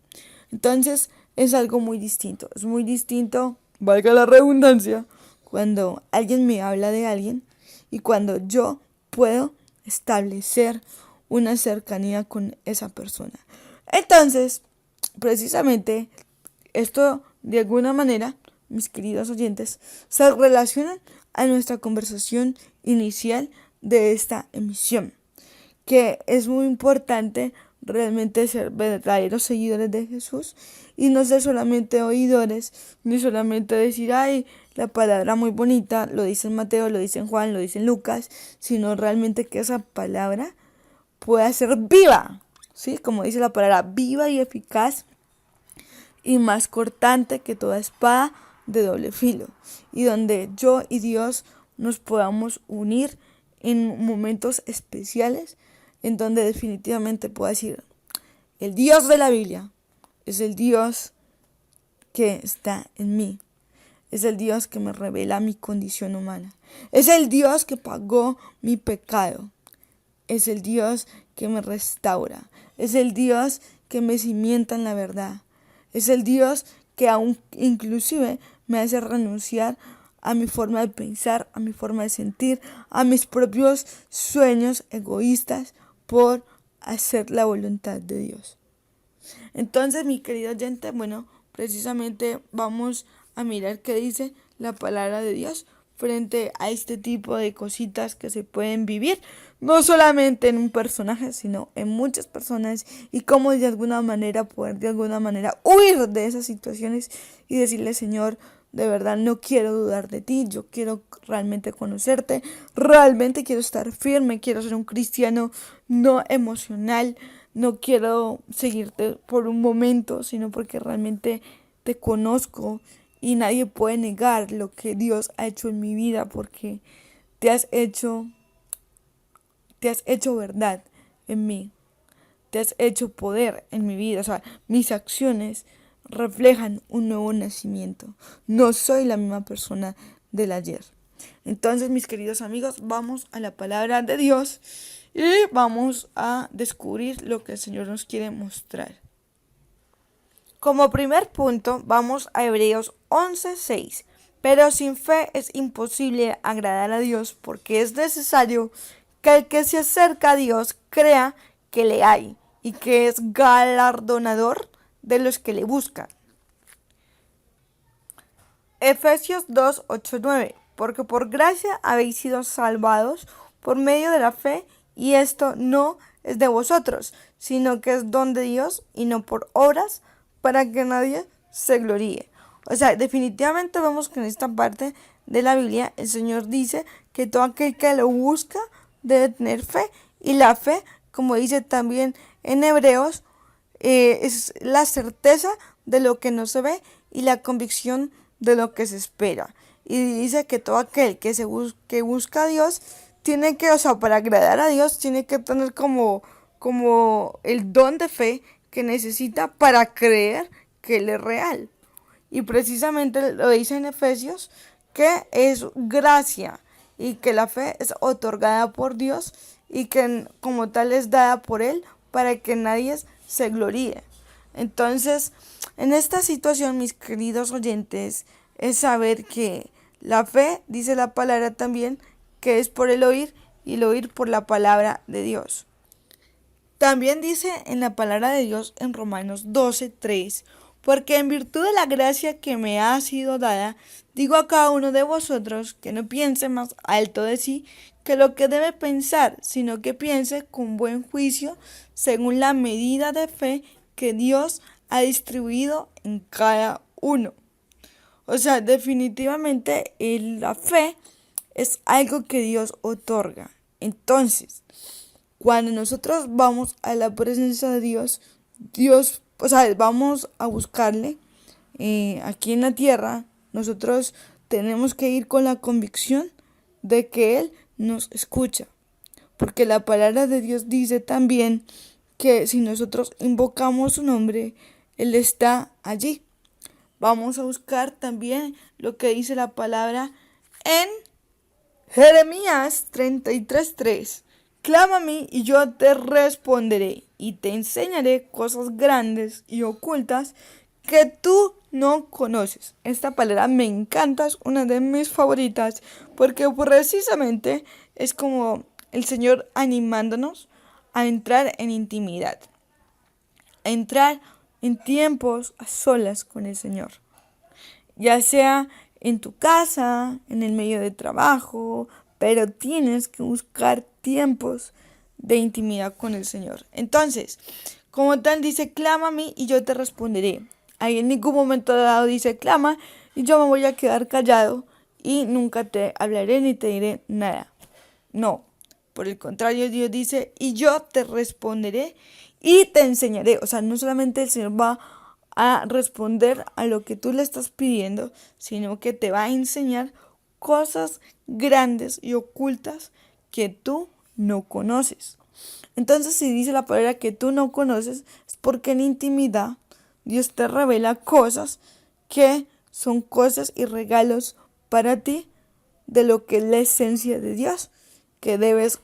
Entonces es algo muy distinto, es muy distinto, valga la redundancia, cuando alguien me habla de alguien y cuando yo puedo establecer una cercanía con esa persona. Entonces, precisamente, esto de alguna manera mis queridos oyentes, se relacionan a nuestra conversación inicial de esta emisión, que es muy importante realmente ser verdaderos seguidores de Jesús y no ser solamente oidores, ni solamente decir, ay, la palabra muy bonita, lo dice en Mateo, lo dice en Juan, lo dice en Lucas, sino realmente que esa palabra pueda ser viva, ¿sí? Como dice la palabra, viva y eficaz y más cortante que toda espada de doble filo, y donde yo y Dios nos podamos unir en momentos especiales, en donde definitivamente puedo decir, el Dios de la Biblia es el Dios que está en mí, es el Dios que me revela mi condición humana, es el Dios que pagó mi pecado, es el Dios que me restaura, es el Dios que me cimienta en la verdad, es el Dios que aún inclusive me hace renunciar a mi forma de pensar, a mi forma de sentir, a mis propios sueños egoístas por hacer la voluntad de Dios. Entonces, mi querido oyente, bueno, precisamente vamos a mirar qué dice la palabra de Dios frente a este tipo de cositas que se pueden vivir, no solamente en un personaje, sino en muchas personas, y cómo de alguna manera poder huir de esas situaciones y decirle, Señor, de verdad no quiero dudar de ti, yo quiero realmente conocerte, realmente quiero estar firme, quiero ser un cristiano no emocional, no quiero seguirte por un momento, sino porque realmente te conozco y nadie puede negar lo que Dios ha hecho en mi vida, porque te has hecho verdad en mí, te has hecho poder en mi vida, o sea, mis acciones reflejan un nuevo nacimiento. No soy la misma persona del ayer. Entonces, mis queridos amigos, vamos a la palabra de Dios y vamos a descubrir lo que el Señor nos quiere mostrar. Como primer punto, vamos a Hebreos 11:6. Pero sin fe es imposible agradar a Dios, porque es necesario que el que se acerca a Dios crea que le hay y que es galardonador de los que le buscan. Efesios 2:8-9. Porque por gracia habéis sido salvados por medio de la fe, y esto no es de vosotros, sino que es don de Dios y no por obras, para que nadie se gloríe. O sea, definitivamente vemos que en esta parte de la Biblia el Señor dice que todo aquel que lo busca debe tener fe, y la fe, como dice también en Hebreos, es la certeza de lo que no se ve y la convicción de lo que se espera. Y dice que todo aquel que busca a Dios tiene que, o sea, para agradar a Dios, tiene que tener como el don de fe que necesita para creer que Él es real. Y precisamente lo dice en Efesios, que es gracia y que la fe es otorgada por Dios y que como tal es dada por Él para que nadie se gloríe. Entonces, en esta situación, mis queridos oyentes, es saber que la fe, dice la palabra también, que es por el oír, y el oír por la palabra de Dios. También dice en la palabra de Dios en Romanos 12:3, porque en virtud de la gracia que me ha sido dada, digo a cada uno de vosotros que no piense más alto de sí que lo que debe pensar, sino que piense con buen juicio según la medida de fe que Dios ha distribuido en cada uno. O sea, definitivamente la fe es algo que Dios otorga. Entonces, cuando nosotros vamos a la presencia de Dios, o sea, vamos a buscarle aquí en la tierra, nosotros tenemos que ir con la convicción de que Él nos escucha. Porque la palabra de Dios dice también que si nosotros invocamos su nombre, Él está allí. Vamos a buscar también lo que dice la palabra en Jeremías 33:3. Clama a mí y yo te responderé y te enseñaré cosas grandes y ocultas que tú no conoces. Esta palabra me encanta, es una de mis favoritas, porque precisamente es como el Señor animándonos a entrar en intimidad, a entrar en tiempos a solas con el Señor. ya sea en tu casa, en el medio de trabajo, pero tienes que buscar tiempos de intimidad con el Señor. Entonces, como tal dice, clama a mí y yo te responderé. Ahí en ningún momento dado dice, clama y yo me voy a quedar callado y nunca te hablaré ni te diré nada. No, por el contrario, Dios dice, y yo te responderé y te enseñaré. O sea, no solamente el Señor va a responder a lo que tú le estás pidiendo, sino que te va a enseñar cosas grandes y ocultas que tú no conoces. Entonces, si dice la palabra que tú no conoces, es porque en intimidad Dios te revela cosas que son cosas y regalos para ti de lo que es la esencia de Dios, que debes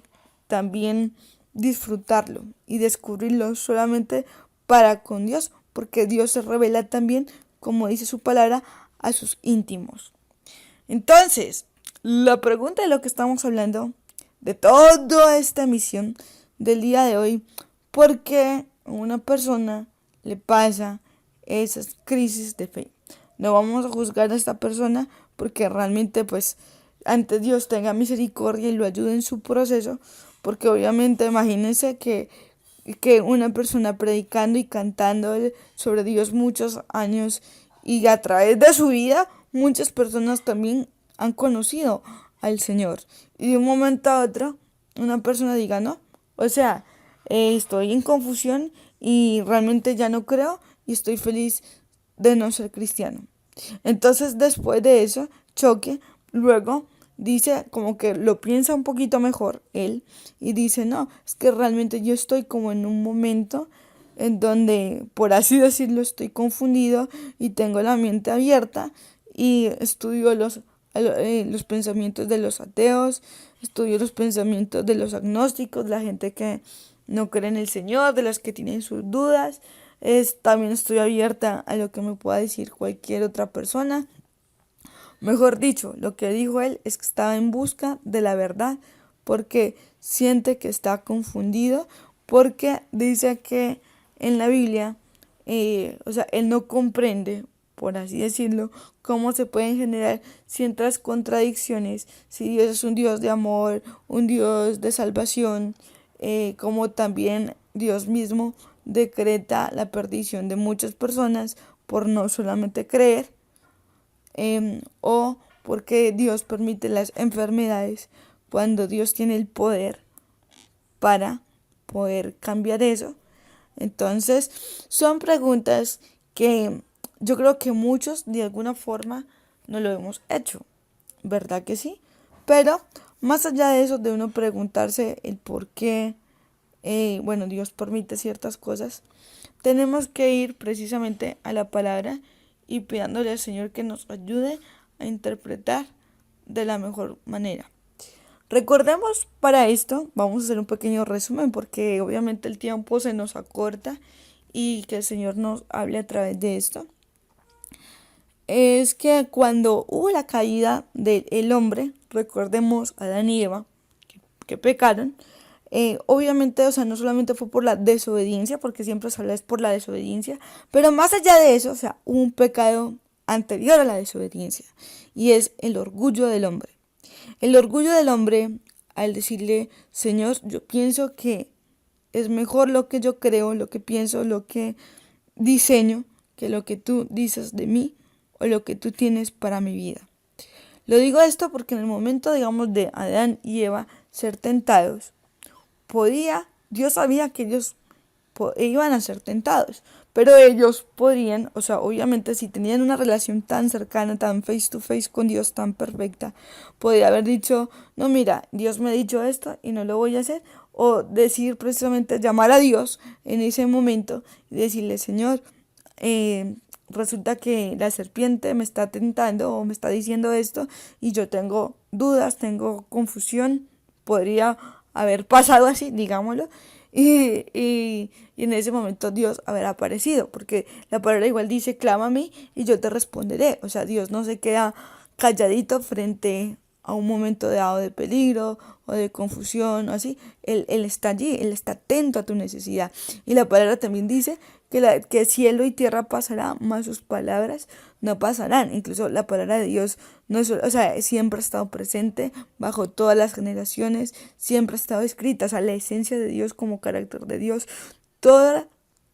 también disfrutarlo y descubrirlo solamente para con Dios, porque Dios se revela también, como dice su palabra, a sus íntimos. Entonces, la pregunta de lo que estamos hablando, de toda esta misión del día de hoy, ¿por qué a una persona le pasa esas crisis de fe? No vamos a juzgar a esta persona porque realmente pues ante Dios tenga misericordia y lo ayude en su proceso, porque obviamente imagínense que una persona predicando y cantando sobre Dios muchos años y a través de su vida muchas personas también han conocido al Señor y de un momento a otro una persona diga no, o sea, estoy en confusión y realmente ya no creo y estoy feliz de no ser cristiano. Entonces después de eso choque, luego dice como que lo piensa un poquito mejor él y dice, no, es que realmente yo estoy como en un momento en donde, por así decirlo, estoy confundido y tengo la mente abierta y estudio los pensamientos de los ateos, estudio los pensamientos de los agnósticos, la gente que no cree en el Señor, de los que tienen sus dudas. También estoy abierta a lo que me pueda decir cualquier otra persona. Mejor dicho, lo que dijo él es que estaba en busca de la verdad porque siente que está confundido, porque dice que en la Biblia, o sea, él no comprende, por así decirlo, cómo se pueden generar ciertas contradicciones, si Dios es un Dios de amor, un Dios de salvación, como también Dios mismo decreta la perdición de muchas personas por no solamente creer, o porque Dios permite las enfermedades cuando Dios tiene el poder para poder cambiar eso. Entonces, son preguntas que yo creo que muchos de alguna forma no lo hemos hecho, ¿verdad que sí? Pero más allá de eso, de uno preguntarse el por qué, bueno, Dios permite ciertas cosas, tenemos que ir precisamente a la palabra y pidiéndole al Señor que nos ayude a interpretar de la mejor manera. Recordemos para esto, vamos a hacer un pequeño resumen porque obviamente el tiempo se nos acorta y que el Señor nos hable a través de esto. Es que cuando hubo la caída del hombre, recordemos a Adán y Eva, que pecaron, obviamente, o sea, no solamente fue por la desobediencia, porque siempre se habla es por la desobediencia, pero más allá de eso, o sea, hubo un pecado anterior a la desobediencia, y es el orgullo del hombre. El orgullo del hombre, al decirle, Señor, yo pienso que es mejor lo que yo creo, lo que pienso, lo que diseño, que lo que tú dices de mí o lo que tú tienes para mi vida. Lo digo esto porque en el momento, digamos, de Adán y Eva ser tentados, Dios sabía que ellos iban a ser tentados, pero ellos podrían, o sea, obviamente si tenían una relación tan cercana, tan face to face con Dios, tan perfecta, podría haber dicho, no, mira, Dios me ha dicho esto y no lo voy a hacer, o decir precisamente, llamar a Dios en ese momento y decirle, Señor, resulta que la serpiente me está tentando o me está diciendo esto y yo tengo dudas, tengo confusión, podría haber pasado así, digámoslo, y en ese momento Dios haber aparecido, porque la palabra igual dice, clámame y yo te responderé. O sea, Dios no se queda calladito frente a un momento dado de peligro o de confusión o así, él está allí, Él está atento a tu necesidad. Y la palabra también dice que cielo y tierra pasará, mas sus palabras no pasarán. Incluso la palabra de Dios no es, o sea, siempre ha estado presente bajo todas las generaciones, siempre ha estado escrita, o sea, la esencia de Dios como carácter de Dios, toda,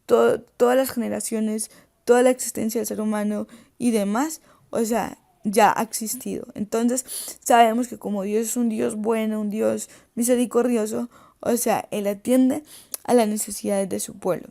todas las generaciones, toda la existencia del ser humano y demás, o sea, ya ha existido. Entonces, sabemos que como Dios es un Dios bueno, un Dios misericordioso, o sea, Él atiende a las necesidades de su pueblo.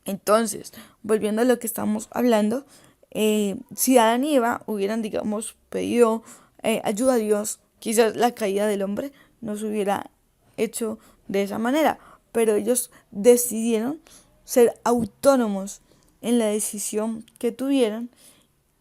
Entonces, volviendo a lo que estamos hablando, si Adán y Eva hubieran, digamos, pedido ayuda a Dios, quizás la caída del hombre no se hubiera hecho de esa manera, pero ellos decidieron ser autónomos en la decisión que tuvieron.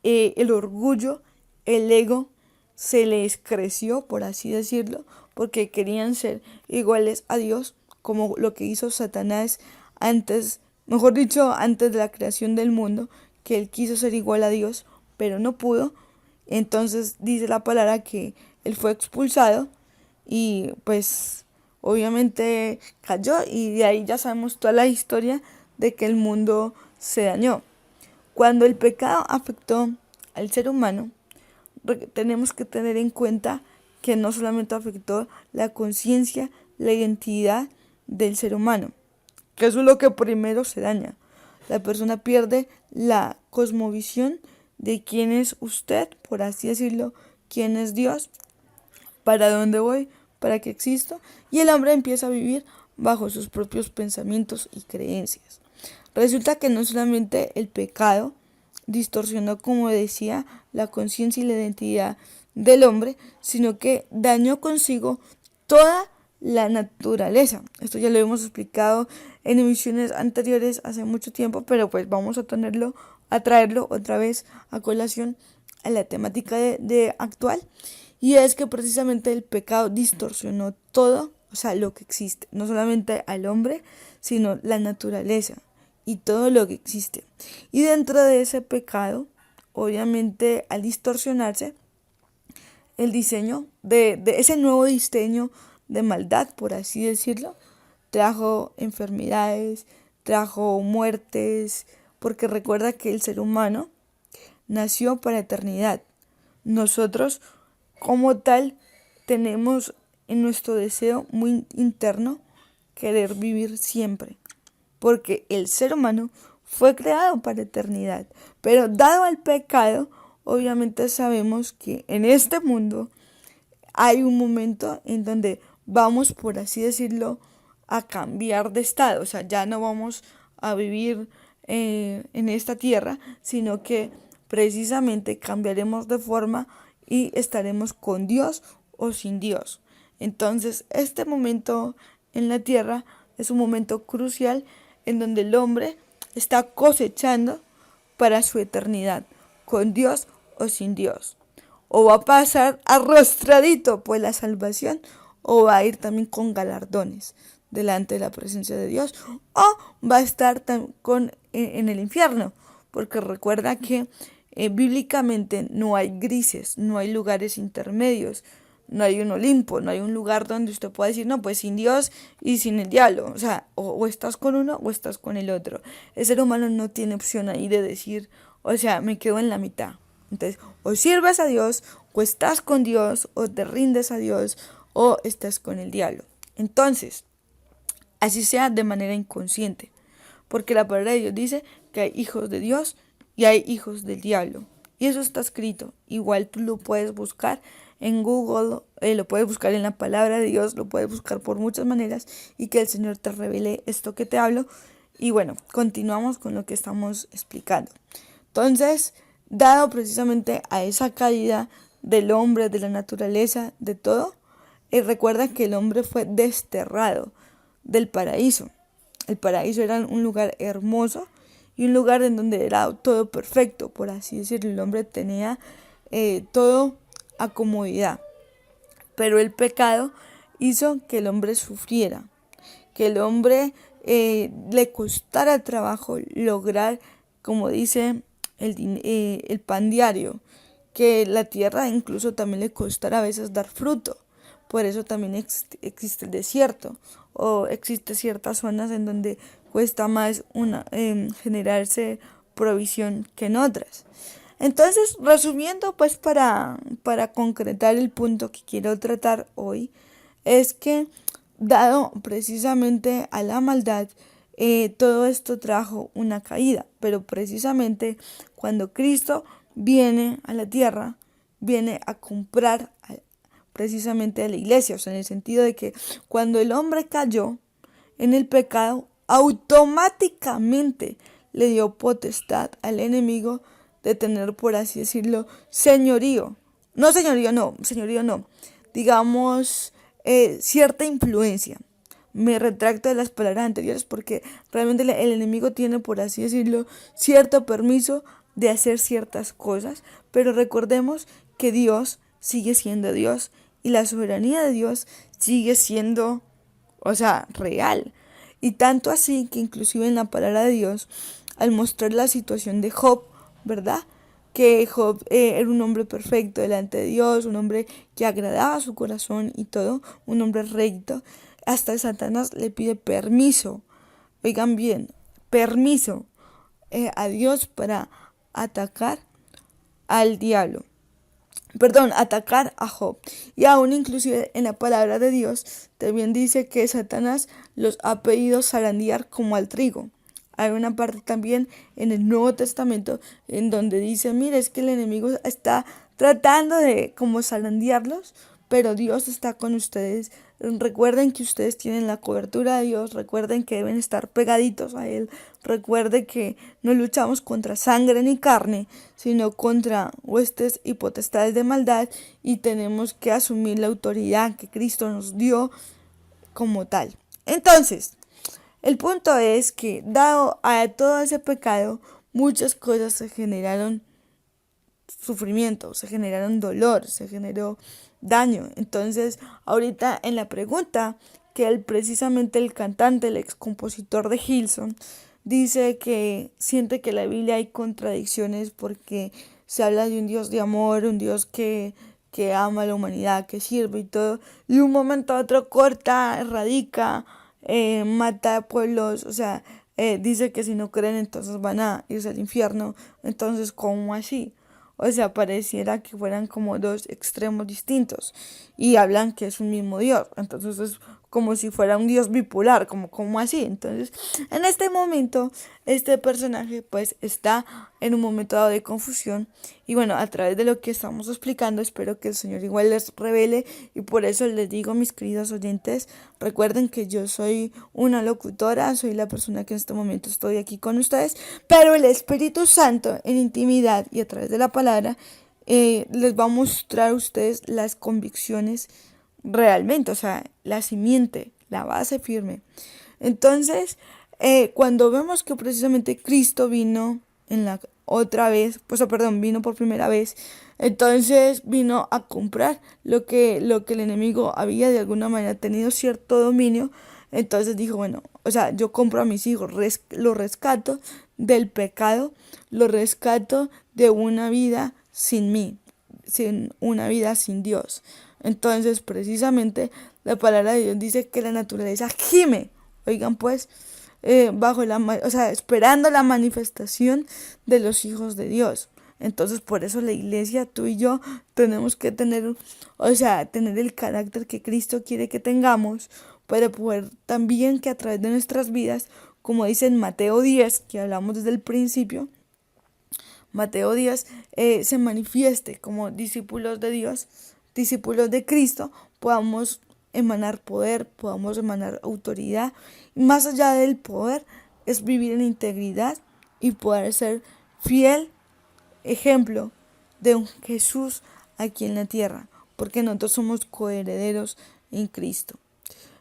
El orgullo, el ego se les creció, por así decirlo, porque querían ser iguales a Dios, como lo que hizo Satanás antes, mejor dicho, antes de la creación del mundo, que él quiso ser igual a Dios, pero no pudo. Entonces dice la palabra que él fue expulsado y pues obviamente cayó, y de ahí ya sabemos toda la historia de que el mundo se dañó. Cuando el pecado afectó al ser humano, tenemos que tener en cuenta que no solamente afectó la conciencia, la identidad del ser humano, que eso es lo que primero se daña. La persona pierde la cosmovisión de quién es usted, por así decirlo, quién es Dios, para dónde voy, para qué existo, y el hombre empieza a vivir bajo sus propios pensamientos y creencias. Resulta que no solamente el pecado distorsionó, como decía, la conciencia y la identidad del hombre, sino que dañó consigo toda la naturaleza. Esto ya lo hemos explicado en emisiones anteriores hace mucho tiempo, pero pues vamos a traerlo otra vez a colación a la temática de actual. Y es que precisamente el pecado distorsionó todo, o sea, lo que existe, no solamente al hombre, sino la naturaleza y todo lo que existe. Y dentro de ese pecado, obviamente, al distorsionarse, el diseño de ese nuevo diseño de maldad, por así decirlo, trajo enfermedades, trajo muertes, porque recuerda que el ser humano nació para eternidad. Nosotros, como tal, tenemos en nuestro deseo muy interno querer vivir siempre, porque el ser humano fue creado para eternidad. Pero dado al pecado, obviamente sabemos que en este mundo hay un momento en donde vamos, por así decirlo, a cambiar de estado. O sea, ya no vamos a vivir en esta tierra, sino que precisamente cambiaremos de forma y estaremos con Dios o sin Dios. Entonces, este momento en la tierra es un momento crucial en donde el hombre está cosechando para su eternidad, con Dios o sin Dios. O va a pasar arrastradito por la salvación, o va a ir también con galardones delante de la presencia de Dios, o va a estar en el infierno, porque recuerda que bíblicamente no hay grises, no hay lugares intermedios, no hay un Olimpo, no hay un lugar donde usted pueda decir, no, pues sin Dios y sin el diablo. O sea, o estás con uno o estás con el otro. El ser humano no tiene opción ahí de decir, o sea, me quedo en la mitad. Entonces, o sirves a Dios, o estás con Dios, o te rindes a Dios, o estás con el diablo. Entonces, así sea de manera inconsciente. Porque la palabra de Dios dice que hay hijos de Dios y hay hijos del diablo. Y eso está escrito. Igual tú lo puedes buscar en Google, lo puedes buscar en la palabra de Dios, lo puedes buscar por muchas maneras, y que el Señor te revele esto que te hablo. Y bueno, continuamos con lo que estamos explicando. Entonces, dado precisamente a esa caída del hombre, de la naturaleza, de todo, recuerda que el hombre fue desterrado del paraíso. El paraíso era un lugar hermoso y un lugar en donde era todo perfecto, por así decirlo. El hombre tenía todo a comodidad, pero el pecado hizo que el hombre sufriera, que el hombre le costara trabajo lograr, como dice el pan diario, que la tierra incluso también le costará a veces dar fruto. Por eso también existe el desierto, o existe ciertas zonas en donde cuesta más generarse provisión que en otras. Entonces, resumiendo, pues para concretar el punto que quiero tratar hoy, es que dado precisamente a la maldad, todo esto trajo una caída, pero precisamente cuando Cristo viene a la tierra, viene a comprar precisamente a la iglesia, o sea, en el sentido de que cuando el hombre cayó en el pecado, automáticamente le dio potestad al enemigo de tener, por así decirlo, señorío. No, señorío no. Digamos, cierta influencia. Me retracto de las palabras anteriores porque realmente el enemigo tiene, por así decirlo, cierto permiso de hacer ciertas cosas, pero recordemos que Dios sigue siendo Dios y la soberanía de Dios sigue siendo, o sea, real. Y tanto así que inclusive en la palabra de Dios, al mostrar la situación de Job, ¿verdad? Que Job era un hombre perfecto delante de Dios, un hombre que agradaba a su corazón y todo, un hombre recto. Hasta Satanás le pide permiso, oigan bien, permiso a Dios para atacar al diablo. Perdón, atacar a Job. Y aún inclusive en la palabra de Dios también dice que Satanás los ha pedido zarandear como al trigo. Hay una parte también en el Nuevo Testamento en donde dice, mire, es que el enemigo está tratando de como zarandearlos, pero Dios está con ustedes. Recuerden que ustedes tienen la cobertura de Dios, recuerden que deben estar pegaditos a Él, recuerden que no luchamos contra sangre ni carne, sino contra huestes y potestades de maldad y tenemos que asumir la autoridad que Cristo nos dio como tal. Entonces, el punto es que dado a todo ese pecado, muchas cosas se generaron sufrimiento, se generaron dolor, se generó daño. Entonces, ahorita en la pregunta que precisamente el cantante, el ex compositor de Hillsong, dice que siente que en la Biblia hay contradicciones porque se habla de un Dios de amor, un Dios que ama a la humanidad, que sirve y todo, y de un momento a otro corta, erradica, mata a pueblos, o sea, dice que si no creen entonces van a irse al infierno. Entonces, ¿cómo así? O sea, pareciera que fueran como dos extremos distintos y hablan que es un mismo Dios. Entonces es como si fuera un Dios bipolar, como así. Entonces, en este momento, este personaje pues está en un momento dado de confusión. Y bueno, a través de lo que estamos explicando, espero que el Señor igual les revele. Y por eso les digo, mis queridos oyentes, recuerden que yo soy una locutora, soy la persona que en este momento estoy aquí con ustedes, pero el Espíritu Santo en intimidad y a través de la palabra les va a mostrar a ustedes las convicciones realmente, o sea, la simiente, la base firme. Entonces, cuando vemos que precisamente Cristo vino en la otra vez, pues perdón, vino por primera vez, entonces vino a comprar lo que el enemigo había de alguna manera tenido cierto dominio. Entonces dijo, bueno, o sea, yo compro a mis hijos, lo rescato del pecado, lo rescato de una vida sin mí, sin una vida sin Dios. Entonces, precisamente, la palabra de Dios dice que la naturaleza gime, oigan pues, o sea, esperando la manifestación de los hijos de Dios. Entonces, por eso la iglesia, tú y yo, tenemos que tener, o sea, tener el carácter que Cristo quiere que tengamos para poder también que a través de nuestras vidas, como dice en Mateo 10, que hablamos desde el principio, Mateo 10, se manifieste como discípulos de Dios, discípulos de Cristo, podamos emanar poder, podamos emanar autoridad. Y más allá del poder, es vivir en integridad y poder ser fiel ejemplo de un Jesús aquí en la tierra, porque nosotros somos coherederos en Cristo.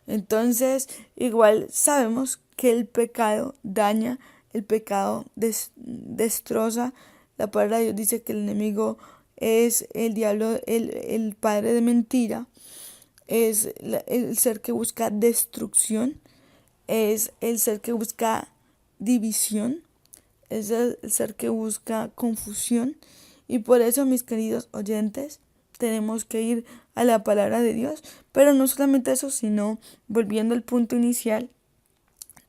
Entonces, igual sabemos que el pecado daña, el pecado destroza. La palabra de Dios dice que el enemigo es el diablo, el padre de mentira, es el ser que busca destrucción, es el ser que busca división, es el ser que busca confusión Y por eso, mis queridos oyentes, tenemos que ir a la palabra de Dios, pero no solamente eso, sino, volviendo al punto inicial,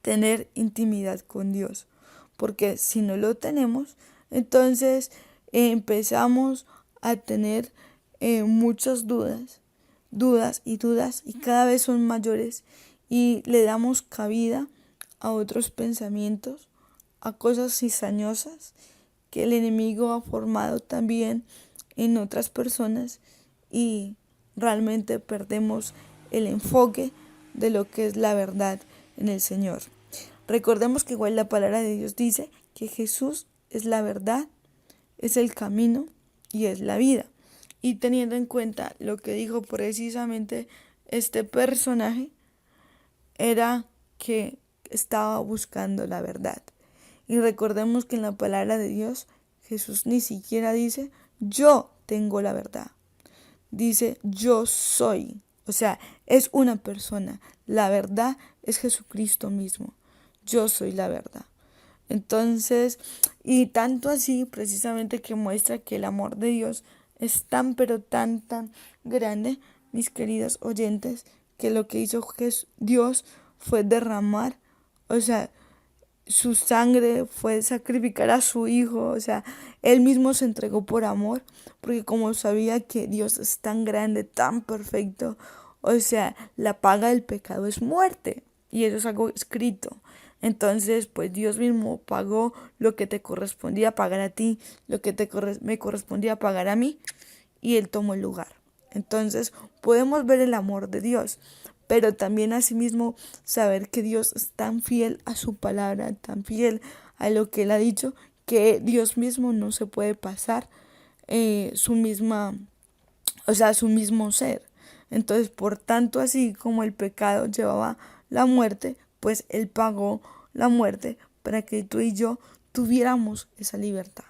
tener intimidad con Dios, porque si no lo tenemos, entonces empezamos a tener muchas dudas y cada vez son mayores y le damos cabida a otros pensamientos, a cosas cizañosas que el enemigo ha formado también en otras personas y realmente perdemos el enfoque de lo que es la verdad en el Señor. Recordemos que igual la palabra de Dios dice que Jesús es la verdad, es el camino y es la vida. Y teniendo en cuenta lo que dijo precisamente este personaje, era que estaba buscando la verdad. Y recordemos que en la palabra de Dios, Jesús ni siquiera dice, yo tengo la verdad. Dice, yo soy. O sea, es una persona. La verdad es Jesucristo mismo. Yo soy la verdad. Entonces, y tanto así precisamente que muestra que el amor de Dios es tan, pero tan grande, mis queridos oyentes, que lo que hizo Dios fue derramar, o sea, su sangre, fue sacrificar a su hijo, o sea, él mismo se entregó por amor, porque como sabía que Dios es tan grande, tan perfecto, o sea, la paga del pecado es muerte, y eso es algo escrito. Entonces, pues Dios mismo pagó lo que te correspondía pagar a ti, lo que me correspondía pagar a mí, y Él tomó el lugar. Entonces, podemos ver el amor de Dios, pero también asimismo saber que Dios es tan fiel a su palabra, tan fiel a lo que Él ha dicho, que Dios mismo no se puede pasar su mismo ser. Entonces, por tanto, así como el pecado llevaba la muerte, pues Él pagó la muerte para que tú y yo tuviéramos esa libertad.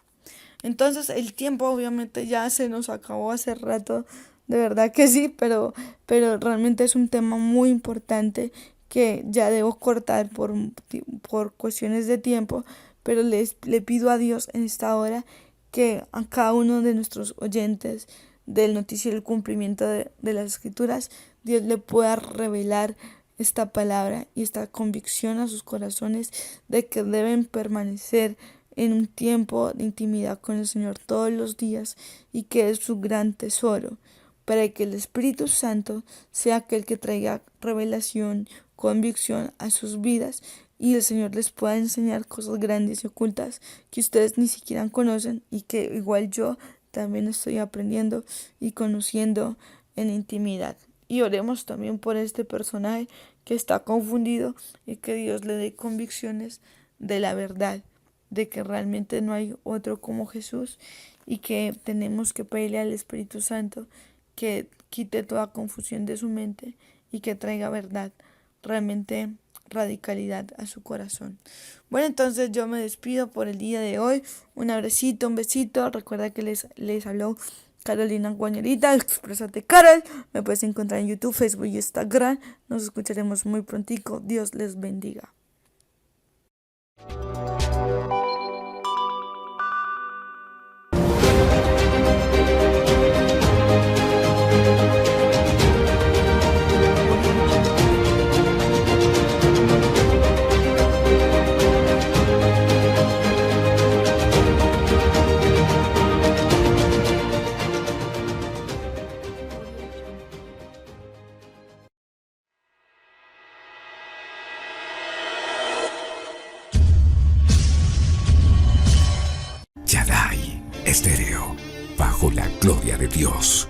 Entonces el tiempo obviamente ya se nos acabó hace rato, de verdad que sí, pero realmente es un tema muy importante que ya debo cortar por cuestiones de tiempo, pero le pido a Dios en esta hora que a cada uno de nuestros oyentes del noticiero El Cumplimiento de las Escrituras, Dios le pueda revelar esta palabra y esta convicción a sus corazones de que deben permanecer en un tiempo de intimidad con el Señor todos los días y que es su gran tesoro, para que el Espíritu Santo sea aquel que traiga revelación, convicción a sus vidas y el Señor les pueda enseñar cosas grandes y ocultas que ustedes ni siquiera conocen y que igual yo también estoy aprendiendo y conociendo en intimidad. Y oremos también por este personaje que está confundido y que Dios le dé convicciones de la verdad, de que realmente no hay otro como Jesús y que tenemos que pedirle al Espíritu Santo que quite toda confusión de su mente y que traiga verdad, realmente radicalidad a su corazón. Bueno, entonces yo me despido por el día de hoy. Un abracito, un besito. Recuerda que les habló Carolina Guañarita, Exprésate Carol. Me puedes encontrar en YouTube, Facebook y Instagram. Nos escucharemos muy prontico. Dios les bendiga. Shaddai Estéreo, bajo la gloria de Dios.